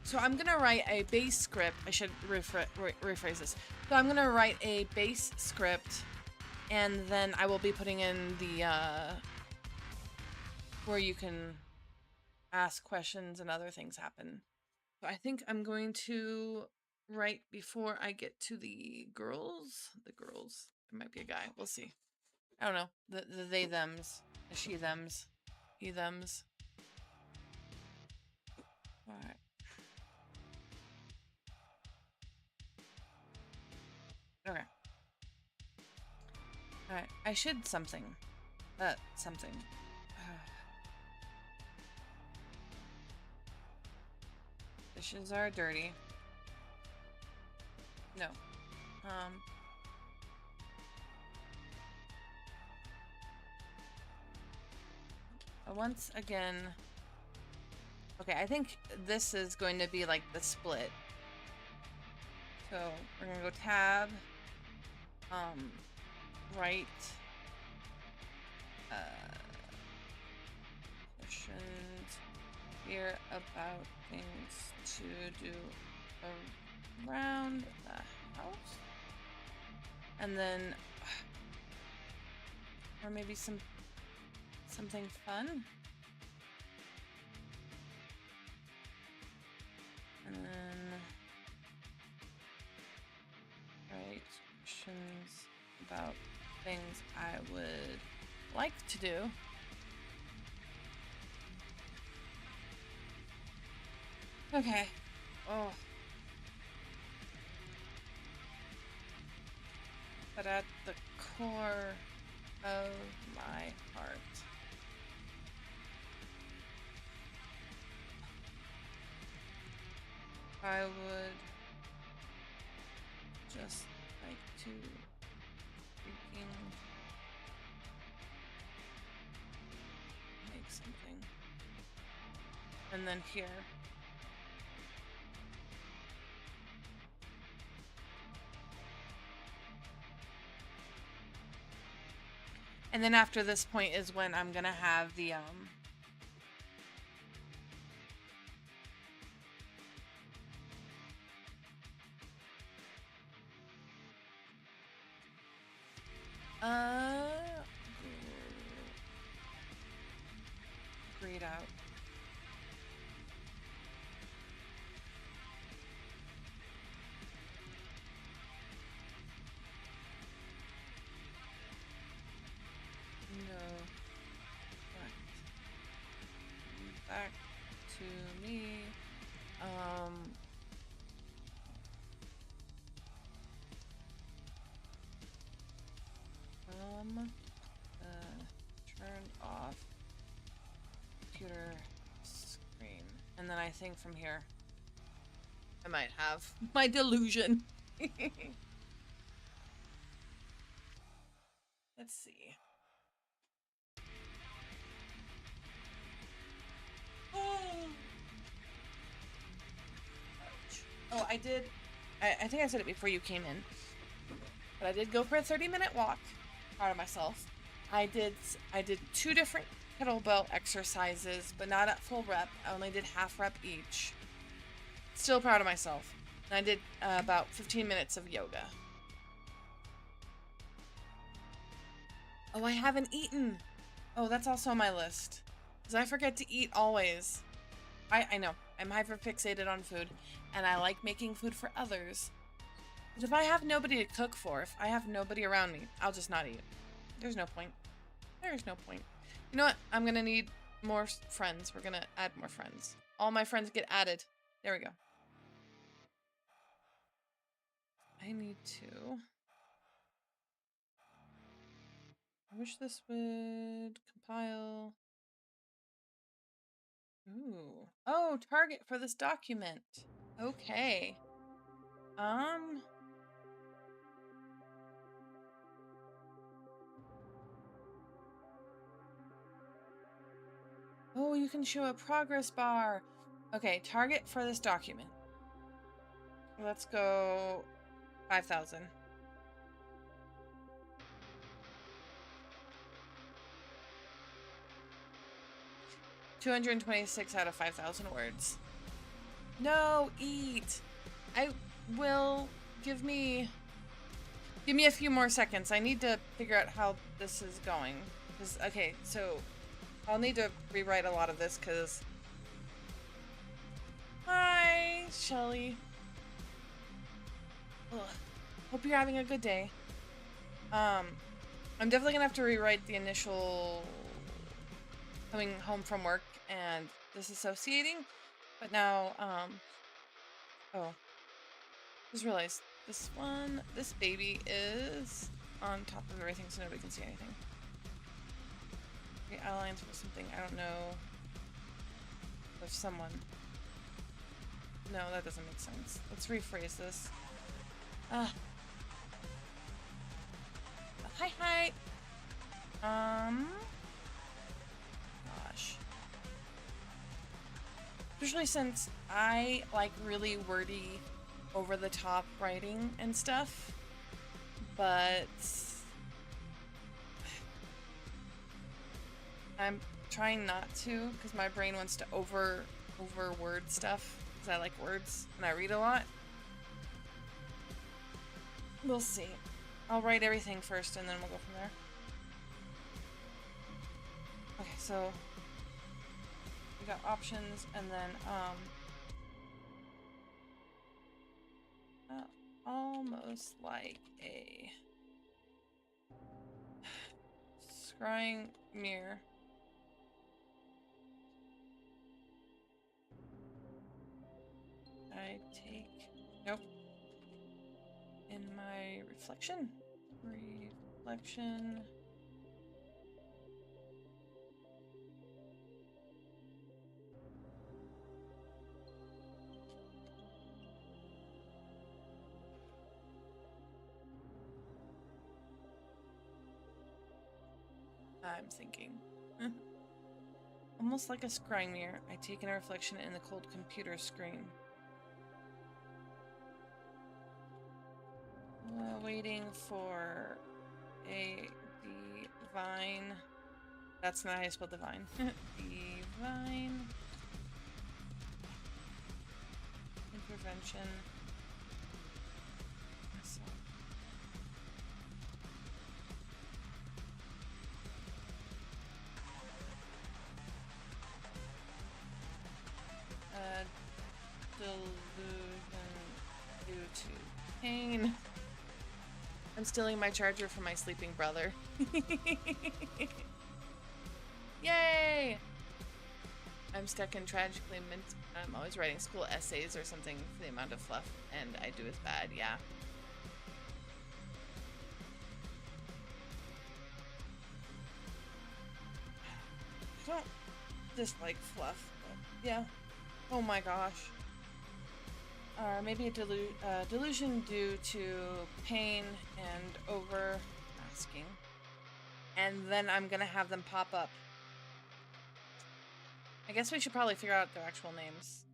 [SPEAKER 1] So I'm gonna write a base script. I should rephrase this. So I'm gonna write a base script, and then I will be putting in the where you can ask questions and other things happen. So I think I'm going to write before I get to the girls. The girls. It might be a guy. We'll see. I don't know. The they thems, the she thems, he thems. All right. Okay. Alright, I should something. Something. Dishes are dirty. No. Once again... Okay, I think this is going to be like the split. So, we're gonna go tab. Write questions here about things to do around the house, and then or maybe something fun, and then write questions about things I would like to do. Okay. Oh. But at the core of my heart, I would just like to make something. And then here. And then after this point is when I'm gonna have the grayed out. No. Back to me. Turned off computer screen. And then I think from here I might have my delusion. Let's see. Oh, I did. I think I said it before you came in. But I did go for a 30-minute walk. Proud of myself. I did 2 different kettlebell exercises, but not at full rep. I only did half rep each. Still proud of myself. And I did about 15 minutes of yoga. Oh, I haven't eaten. Oh, that's also on my list. Because I forget to eat always. I know. I'm hyperfixated on food. And I like making food for others. But if I have nobody to cook for, if I have nobody around me, I'll just not eat. There's no point. There is no point. You know what? I'm going to need more friends. We're going to add more friends. All my friends get added. There we go. I need to... I wish this would compile. Ooh. Oh, target for this document. Okay. Oh, you can show a progress bar. Okay, target for this document. Let's go 5,000. $226 out of 5,000 words. No, eat. I will give me a few more seconds. I need to figure out how this is going. Okay, so I'll need to rewrite a lot of this because... Hi, Shelly. Ugh. Hope you're having a good day. I'm definitely gonna have to rewrite the initial coming home from work and disassociating, but now, oh, just realized this baby is on top of everything so nobody can see anything. Okay, outlines for something, I don't know if someone, no, that doesn't make sense. Let's rephrase this. Hi. Gosh. Especially since I like really wordy, over the top writing and stuff, but I'm trying not to because my brain wants to over word stuff because I like words and I read a lot. We'll see. I'll write everything first and then we'll go from there. Okay, so we got options and then almost like a scrying mirror. I take, nope, in my reflection. I'm thinking. Almost like a scrying mirror, I take in a reflection in the cold computer screen. Waiting for a divine... That's not how you spell divine. Divine... intervention... delusion due to pain. I'm stealing my charger from my sleeping brother. Yay! I'm stuck in tragically I'm always writing school essays or something for the amount of fluff, and I do is bad, yeah. I don't dislike fluff, but yeah. Oh my gosh. Or maybe a delusion due to pain and over masking. And then I'm gonna have them pop up. I guess we should probably figure out their actual names.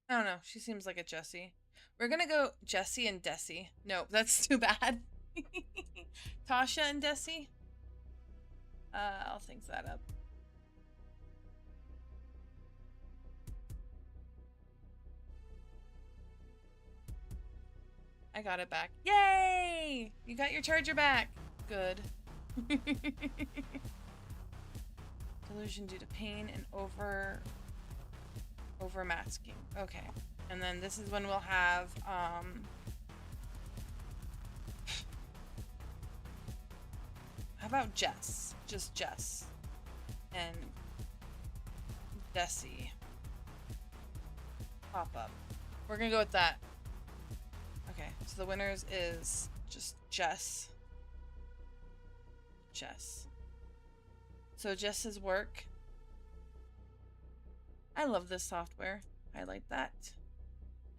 [SPEAKER 1] I don't know. She seems like a Jessie. We're gonna go Jesse and Desi. Nope, that's too bad. Tasha and Desi. I'll think that up. I got it back. Yay! You got your charger back. Good. Delusion due to pain and over masking. Okay. And then this is when we'll have how about Jess? Just Jess. And Desi. Pop up. We're gonna go with that. Okay, so the winners is just Jess. Jess. So Jess's work. I love this software. Highlight that.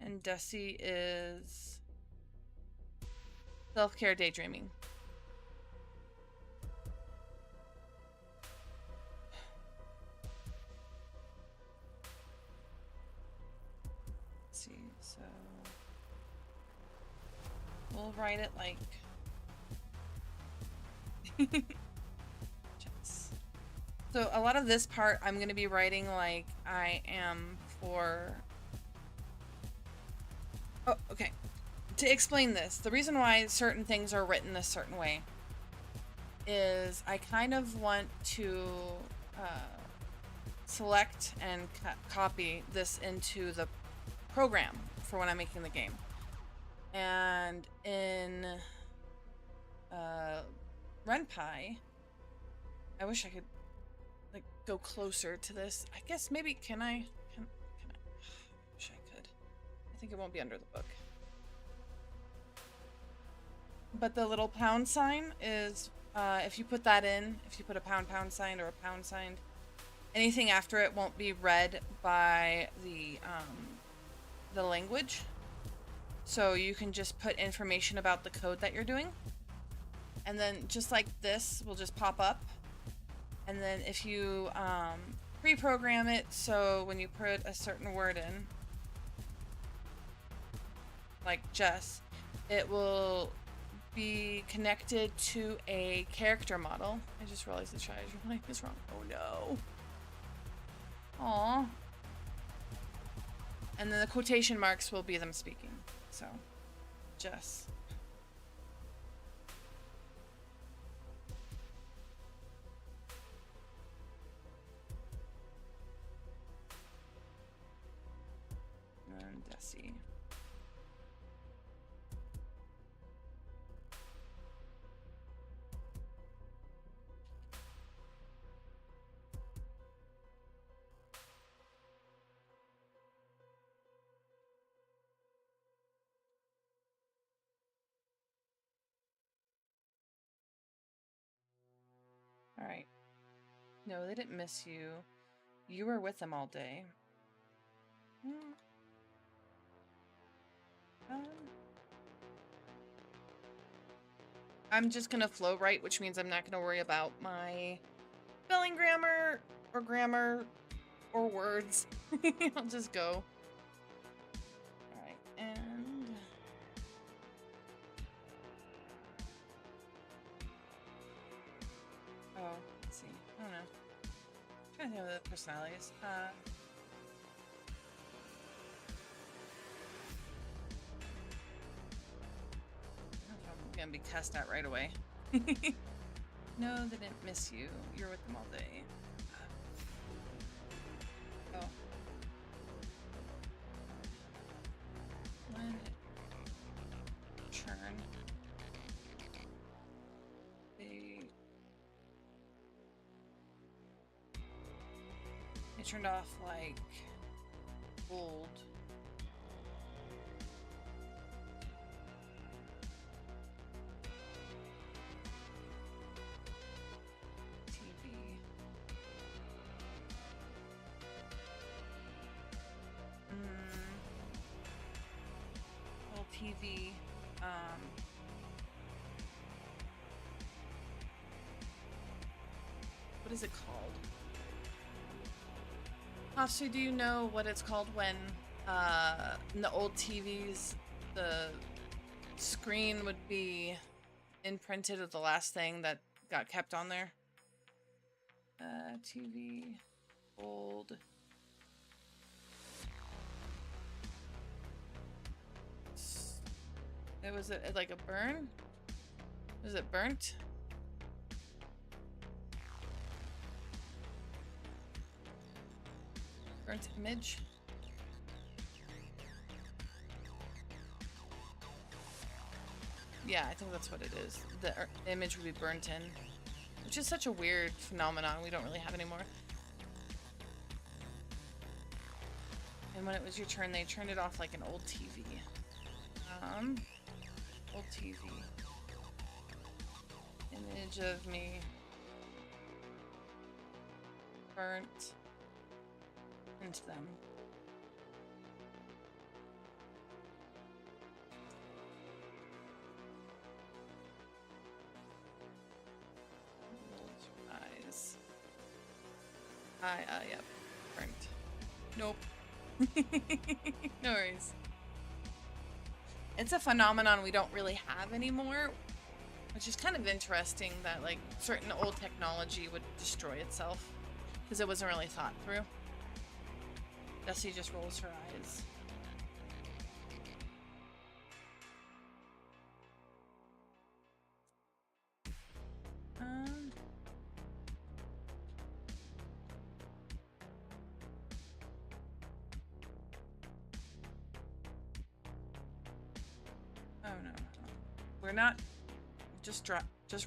[SPEAKER 1] And Desi is self-care daydreaming. Let's see, so we'll write it like Jess. So a lot of this part I'm going to be writing like I am for... Oh, okay. To explain this, the reason why certain things are written a certain way is I kind of want to select and copy this into the program for when I'm making the game. And in RenPy, I wish I could like go closer to this. I guess maybe can I wish I could. I think it won't be under the book. But the little pound sign is if you put that in, if you put a pound sign or a pound sign, anything after it won't be read by the language. So you can just put information about the code that you're doing. And then just like this will just pop up. And then if you pre-program it, so when you put a certain word in, like Jess, it will be connected to a character model. I just realized the treasure line is wrong. Oh no. Aww. And then the quotation marks will be them speaking. So, Jess. And Desi. All right. No, they didn't miss you. You were with them all day. I'm just gonna flow write, which means I'm not gonna worry about my spelling grammar or words. I'll just go. All right, and oh, let's see. I don't know. I'm trying to think of the personalities. Gonna be cussed out right away. No, they didn't miss you. You're with them all day. Oh. When it churn, they turned off like old. TV, what is it called? Hafsu, do you know what it's called when in the old TVs the screen would be imprinted with the last thing that got kept on there. TV, old. It was like a burn? Was it burnt? Burnt image? Yeah, I think that's what it is. The image would be burnt in, which is such a weird phenomenon we don't really have anymore. And when it was your turn, they turned it off like an old TV. Old TV. Image of me. Burnt into them. Eyes. Yep. Burnt. Nope. No worries. It's a phenomenon we don't really have anymore, which is kind of interesting that like certain old technology would destroy itself because it wasn't really thought through. Dusty just rolls her eyes. Oh no. We're not just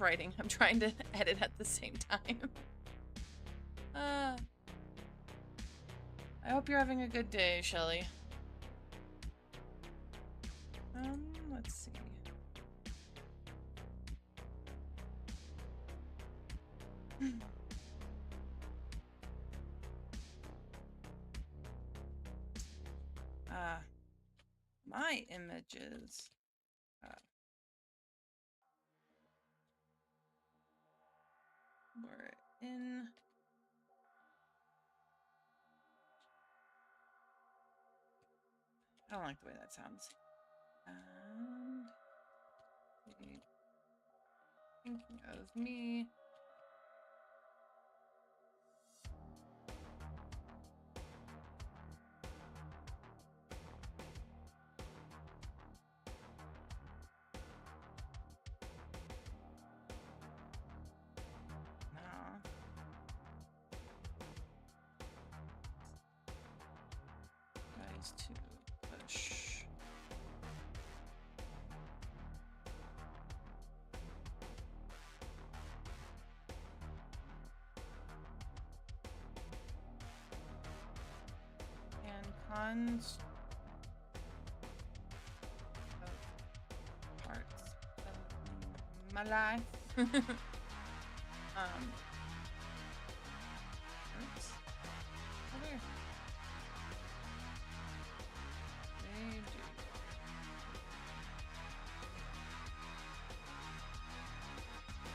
[SPEAKER 1] writing. I'm trying to edit at the same time. I hope you're having a good day, Shelly. Let's see. My images. We're in. I don't like the way that sounds. And thinking of me. To push. And cons of parts of my life. Oops. Over here.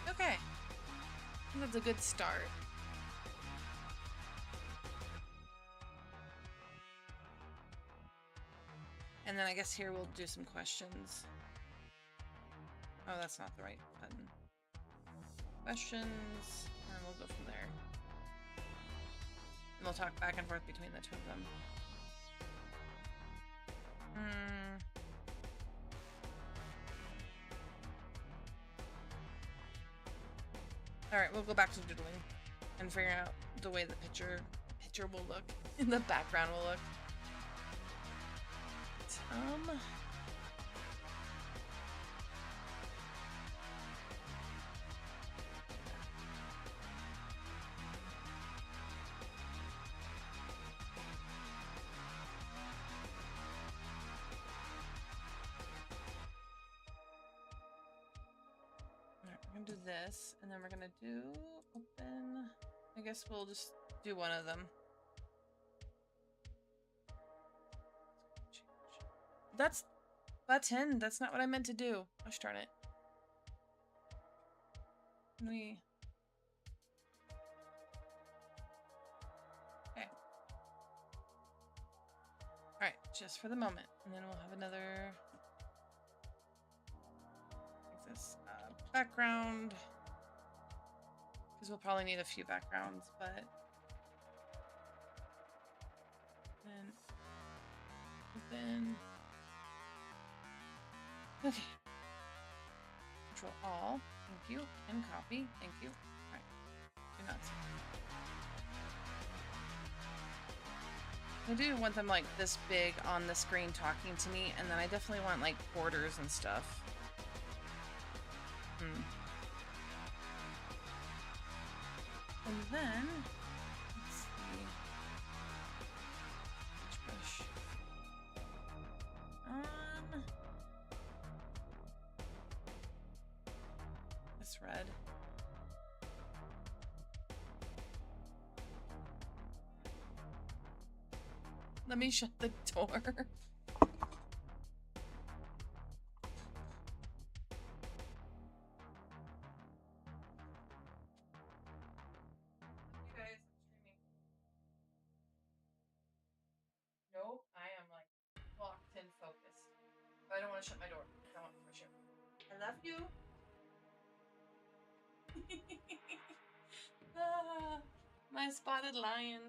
[SPEAKER 1] Okay. I think that's a good start. And then I guess here we'll do some questions. Oh, that's not the right button. Questions, and we'll go from there. And we'll talk back and forth between the two of them. Alright, we'll go back to doodling and figure out the way the picture will look, and the background will look. We're gonna do this, and then we're gonna do open. I guess we'll just do one of them. That's button. That's not what I meant to do. Gosh darn it. Okay. Alright, just for the moment. And then we'll have another this background, because we'll probably need a few backgrounds, but then open. Okay. Control all. Thank you. And copy. Thank you. Alright. Do not see. I do want them like this big on the screen talking to me, and then I definitely want like borders and stuff. And then let's see. Which brush? This red. Let me shut the door. Nope, I am like locked in focused. But I don't want to shut my door. I want fresh air. I love you. Ah, my spotted lion.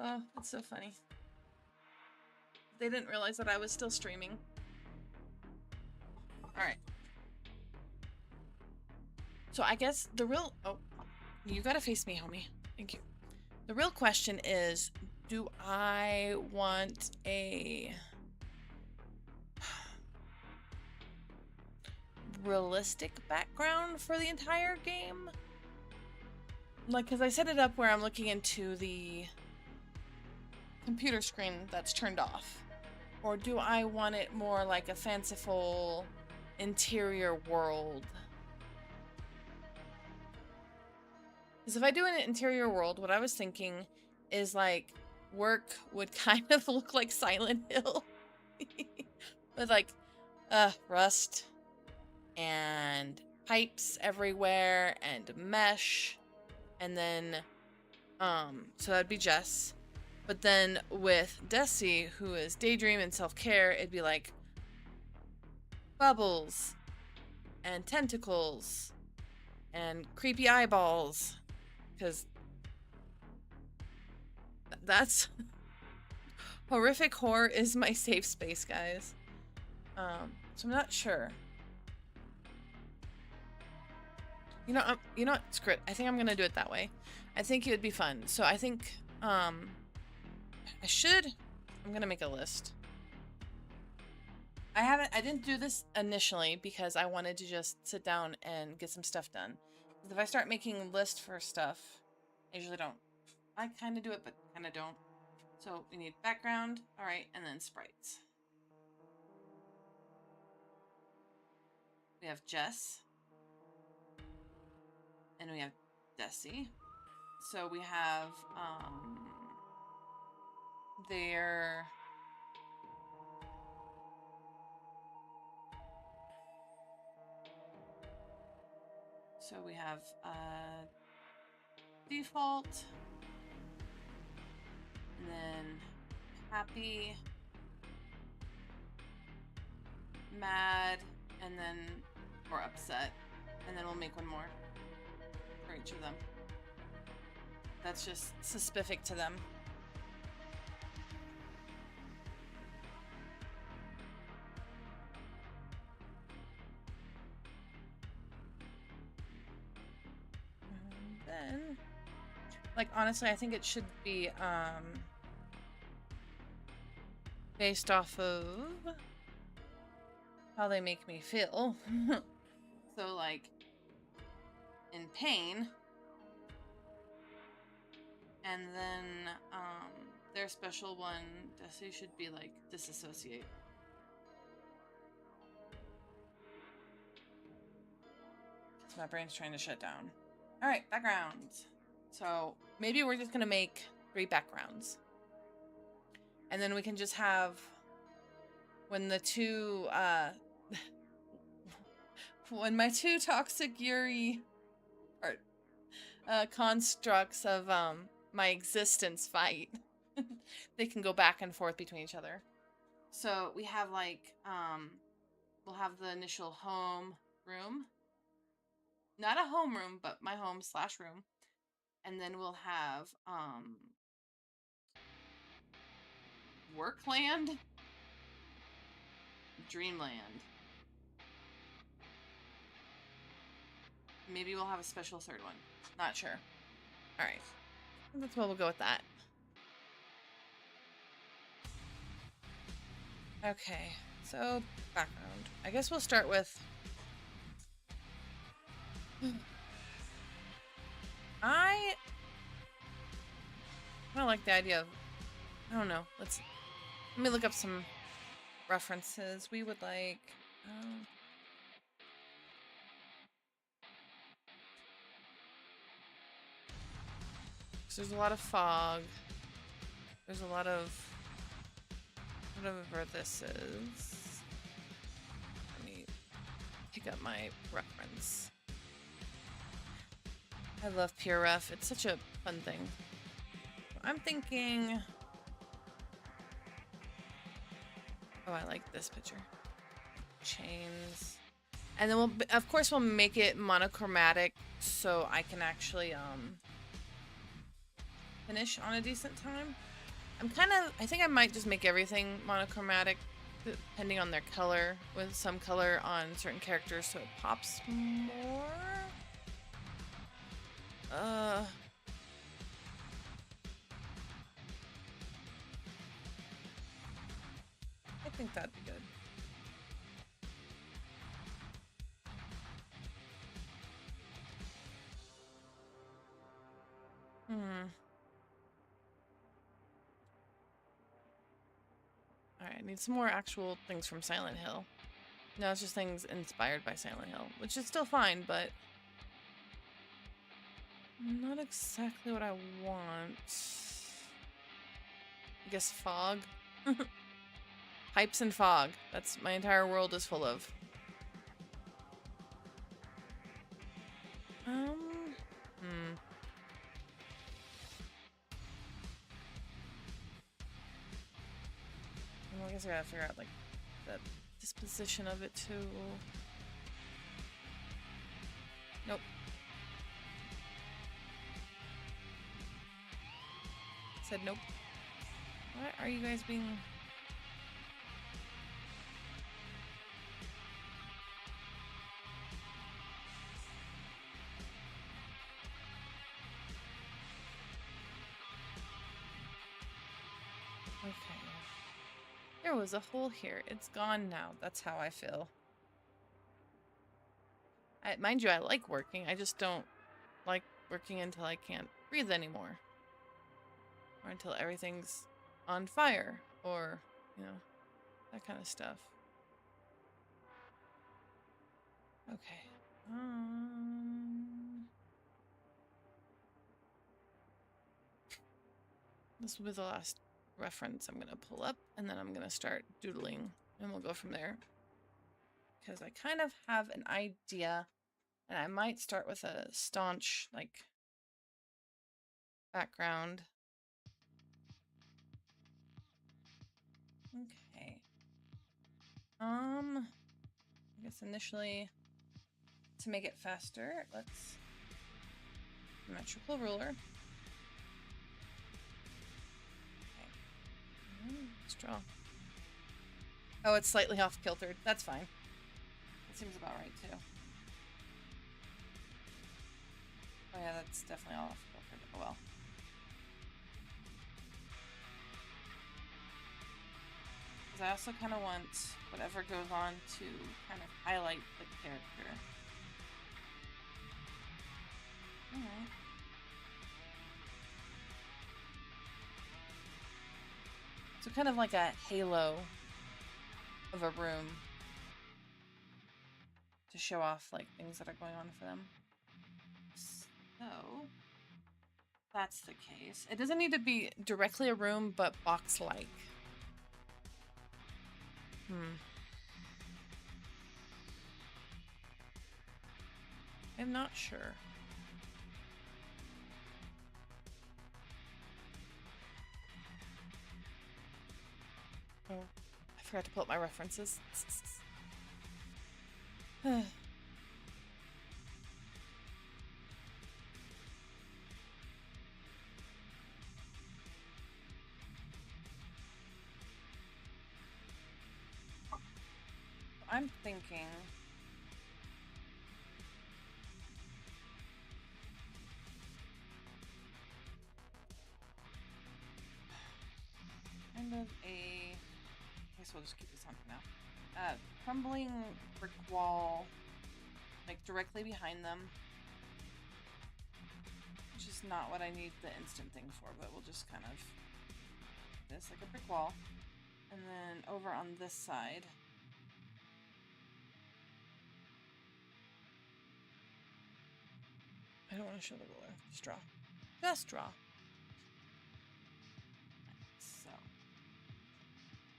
[SPEAKER 1] Oh, that's so funny. They didn't realize that I was still streaming. Alright. So I guess the real... Oh, you gotta face me, homie. Thank you. The real question is, do I want a realistic background for the entire game? Like, because I set it up where I'm looking into the computer screen that's turned off. Or do I want it more like a fanciful interior world? Because if I do an interior world, what I was thinking is like work would kind of look like Silent Hill. With like rust and pipes everywhere and mesh. And then so that'd be Jess. But then with Desi, who is Daydream and Self-Care, it'd be like bubbles and tentacles and creepy eyeballs, because that's horrific horror is my safe space, guys. So I'm not sure. You know what? Screw it. I think I'm gonna do it that way. I think it would be fun. So I think I'm gonna make a list. I didn't do this initially because I wanted to just sit down and get some stuff done. Because if I start making a list for stuff, I usually don't. I kind of do it, but kind of don't. So we need background, all right, and then sprites. We have Jess. And we have Desi. So we have their so we have default, and then happy, mad, and then or upset, and then we'll make one more for each of them. That's just specific to them. And then, like, honestly, I think it should be based off of how they make me feel. So, like, in pain, and then their special one, Desi, should be like disassociate. So my brain's trying to shut down. All right, backgrounds. So maybe we're just gonna make 3 backgrounds, and then we can just have when the two when my 2 toxic Yuri or constructs of my existence fight, they can go back and forth between each other. So we have like, we'll have the initial home room. Not a home room, but my home slash room. And then we'll have Workland, Dreamland. Maybe we'll have a special third one. Not sure. All right. That's what we'll go with that. Okay. So, background. I guess we'll start with... I kind of like the idea of... I don't know. Let me look up some references. We would like... there's a lot of fog. There's a lot of... whatever this is. Let me pick up my reference. I love PureRef. It's such a fun thing. I'm thinking... oh, I like this picture. Chains. And then we'll, of course, we'll make it monochromatic so I can actually finish on a decent time. I think I might just make everything monochromatic depending on their color, with some color on certain characters so it pops more. I think that'd be good. Alright, I need some more actual things from Silent Hill. No, it's just things inspired by Silent Hill, which is still fine, but not exactly what I want. I guess fog? Pipes and fog. That's my entire world is full of. Well, I guess I gotta figure out, like, the disposition of it, too. Nope. Said nope. What are you guys being... okay. There was a hole here. It's gone now. That's how I feel. Mind you, I like working. I just don't like working until I can't breathe anymore. Or until everything's on fire. Or, you know, that kind of stuff. Okay. This will be the last reference I'm going to pull up, and then I'm going to start doodling, and we'll go from there. Because I kind of have an idea, and I might start with a staunch, like, background. Okay. I guess initially, to make it faster, let's symmetrical ruler. Let's draw. Oh, it's slightly off kiltered. That's fine. That seems about right too. Oh yeah, that's definitely all off kiltered. Oh well. Because I also kind of want whatever goes on to kind of highlight the character. Alright. So kind of like a halo of a room to show off like things that are going on for them. So that's the case. It doesn't need to be directly a room, but box-like. I'm not sure. Oh, I Forgot to pull up my references. I'm thinking... kind of a... I guess we'll just keep this on for now. Crumbling brick wall, like directly behind them. Which is not what I need the instant thing for, but we'll just kind of... this like a brick wall. And then over on this side... I don't want to show the ruler. Just draw. Just draw. So.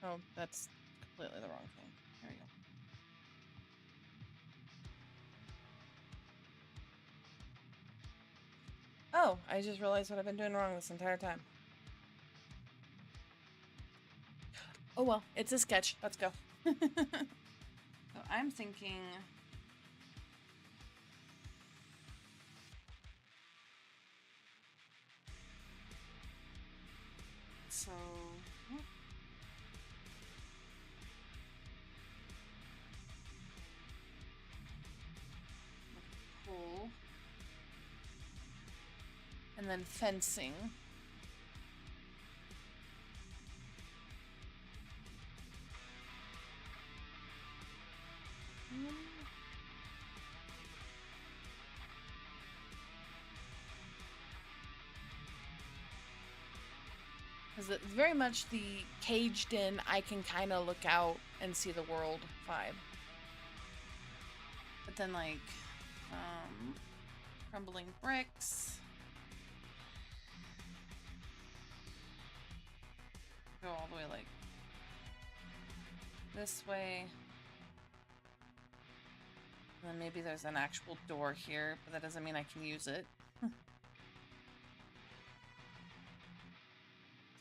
[SPEAKER 1] Oh, that's completely the wrong thing. There you go. Oh, I just realized what I've been doing wrong this entire time. Oh well, it's a sketch. Let's go. So I'm thinking... so... pole. And then fencing. Because it's very much the caged in, I can kind of look out and see the world vibe. But then, like, crumbling bricks. Go all the way, like, this way. And then maybe there's an actual door here, but that doesn't mean I can use it.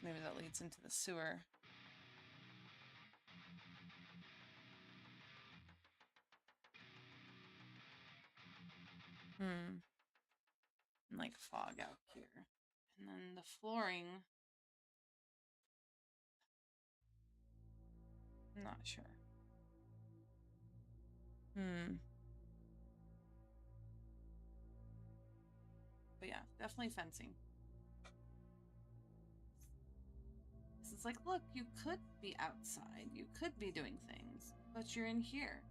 [SPEAKER 1] Maybe that leads into the sewer. And like fog out here. And then the flooring. I'm not sure. But yeah, definitely fencing. It's like, look, you could be outside, you could be doing things, but you're in here.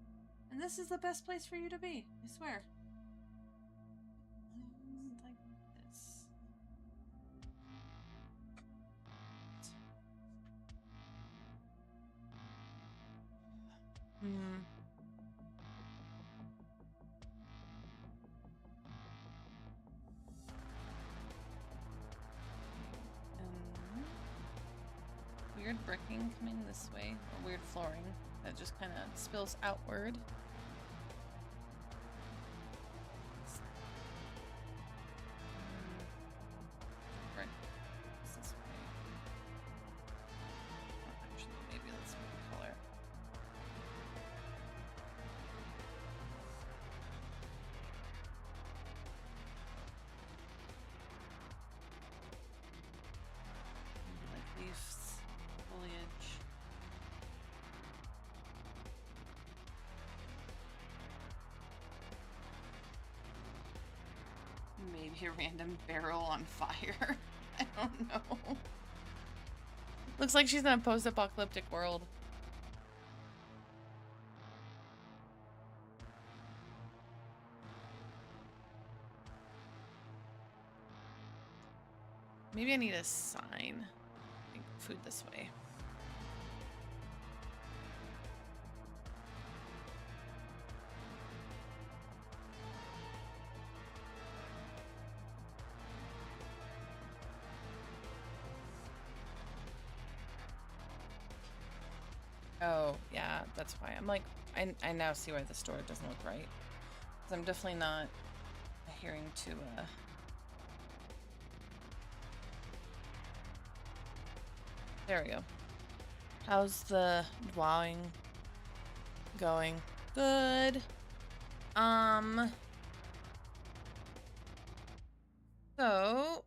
[SPEAKER 1] And this is the best place for you to be, I swear. Like this. Weird bricking coming this way, or weird flooring that just kind of spills outward. Right. This way. Oh, actually, maybe let's move the color. Maybe like leaves. Foliage. Maybe a random barrel on fire. I don't know. Looks like she's in a post-apocalyptic world. Maybe I need a sign. I think food this way. Oh, yeah, that's why. I'm like, I now see why the store doesn't look right. Because I'm definitely not adhering to, there we go. How's the drawing going? Good. So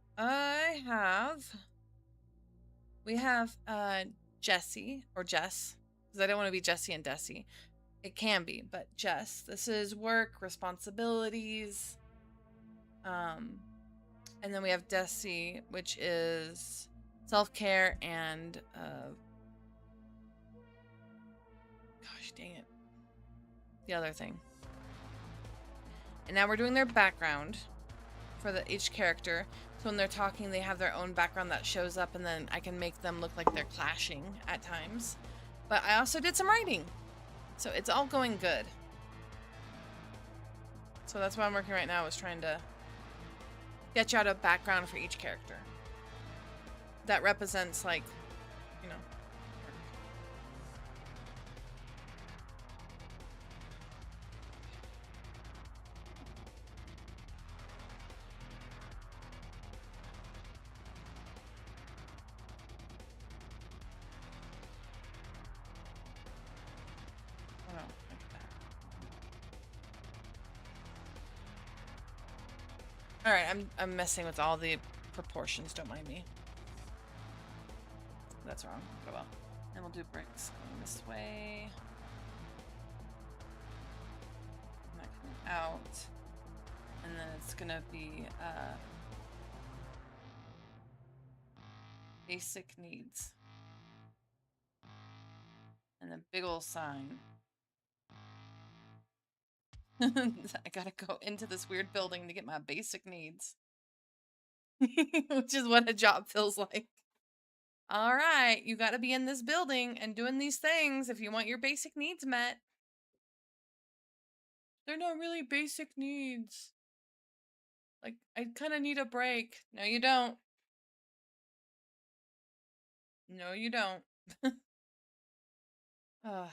[SPEAKER 1] we have Jessie or Jess, because I don't want to be Jessie and Desi. It can be, but Jess. This is work, responsibilities. And then we have Desi, which is self-care and gosh dang it. The other thing. And now we're doing their background for each character. So when they're talking, they have their own background that shows up, and then I can make them look like they're clashing at times. But I also did some writing. So it's all going good. So that's what I'm working right now, is trying to sketch out a background for each character that represents, like, you know. Oh no, look at that. All right, I'm messing with all the proportions. Don't mind me. That's wrong. Oh well. Then we'll do bricks going this way. That coming out, and then it's gonna be basic needs, and then big ol' sign. I gotta go into this weird building to get my basic needs. Which is what a job feels like. All right, you gotta be in this building and doing these things if you want your basic needs met. They're not really basic needs. Like, I kind of need a break. No, you don't. No, you don't. All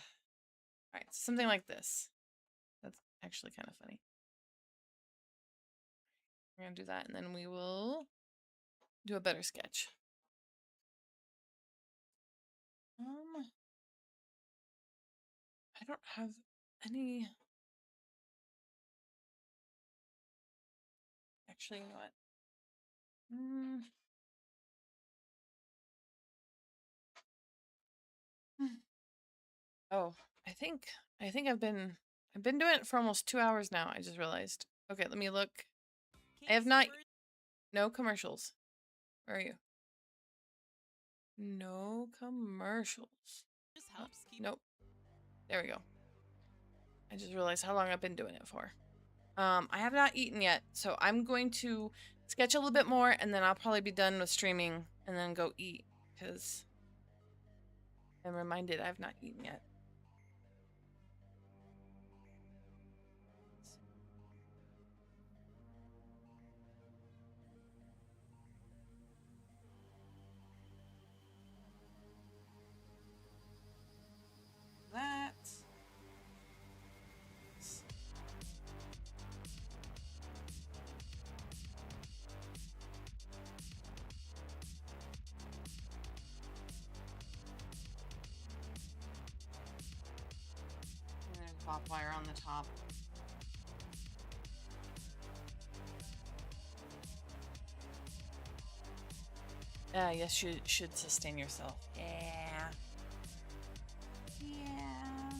[SPEAKER 1] right, something like this. That's actually kind of funny. We're gonna do that, and then we will do a better sketch. I don't have any. Actually, you know what? Oh, I think I've been doing it for almost 2 hours now. I just realized. Okay, let me look. I have not. No commercials. Where are you? No commercials. Nope. There we go. I just realized how long I've been doing it for. I have not eaten yet, so I'm going to sketch a little bit more, and then I'll probably be done with streaming and then go eat, because I'm reminded I've not eaten yet. That. And there's pop wire on the top. Yes, you should sustain yourself. Yeah. Yeah.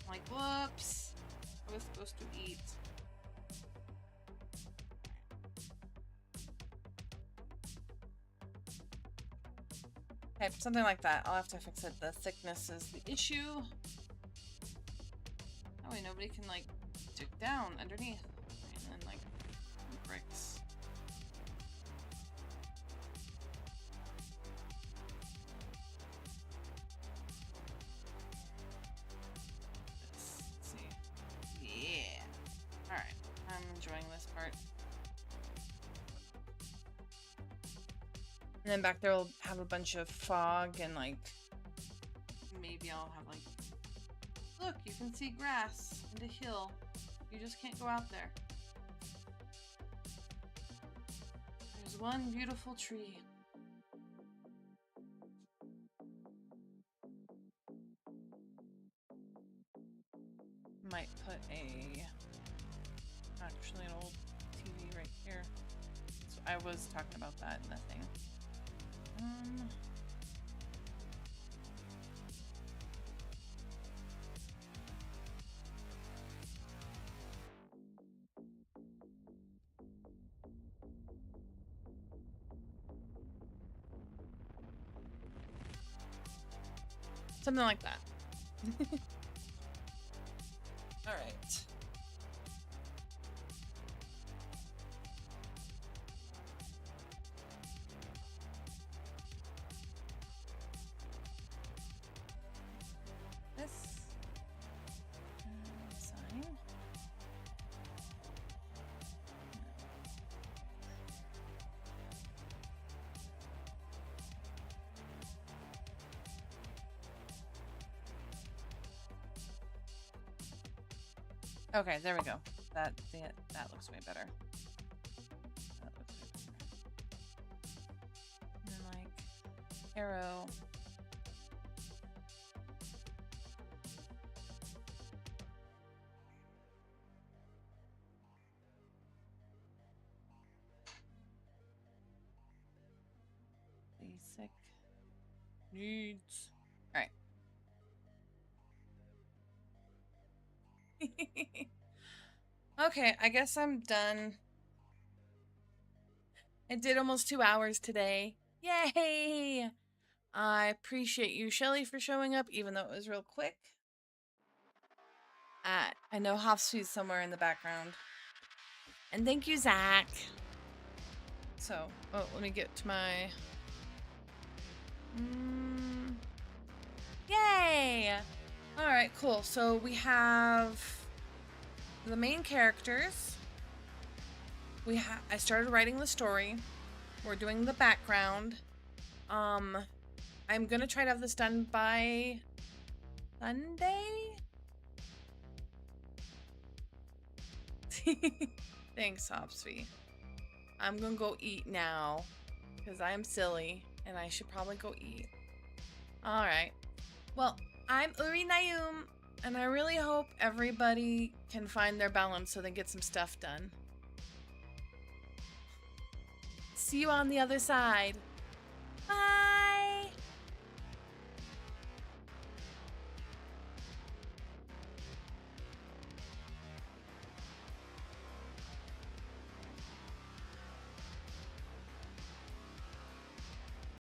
[SPEAKER 1] Like, whoops. I was supposed to eat. Okay, something like that. I'll have to fix it. The thickness is the issue. That way nobody can, like, dig down underneath. And then, like, bricks. Let's see. Yeah. Alright. I'm enjoying this part. And then back there we'll have a bunch of fog and, like, maybe I'll have, like, look, you can see grass and a hill. You just can't go out there. There's one beautiful tree. might put actually an old TV right here. So I was talking about that in the thing. Something like that. All right. This sign. Okay, there we go. That looks way better. That looks way better. And then like arrow. Basic needs. All right. Okay, I guess I'm done. I did almost 2 hours today. Yay! I appreciate you, Shelly, for showing up, even though it was real quick. I know Hofsweet's somewhere in the background. And thank you, Zach. So, let me get to my... Yay! Alright, cool. So we have the main characters. I started writing the story. We're doing the background. I'm gonna try to have this done by Sunday? Thanks, Hopsy. I'm gonna go eat now because I'm silly and I should probably go eat. Alright. Well, I'm Uri Nayum, and I really hope everybody can find their balance so they get some stuff done. See you on the other side. Bye!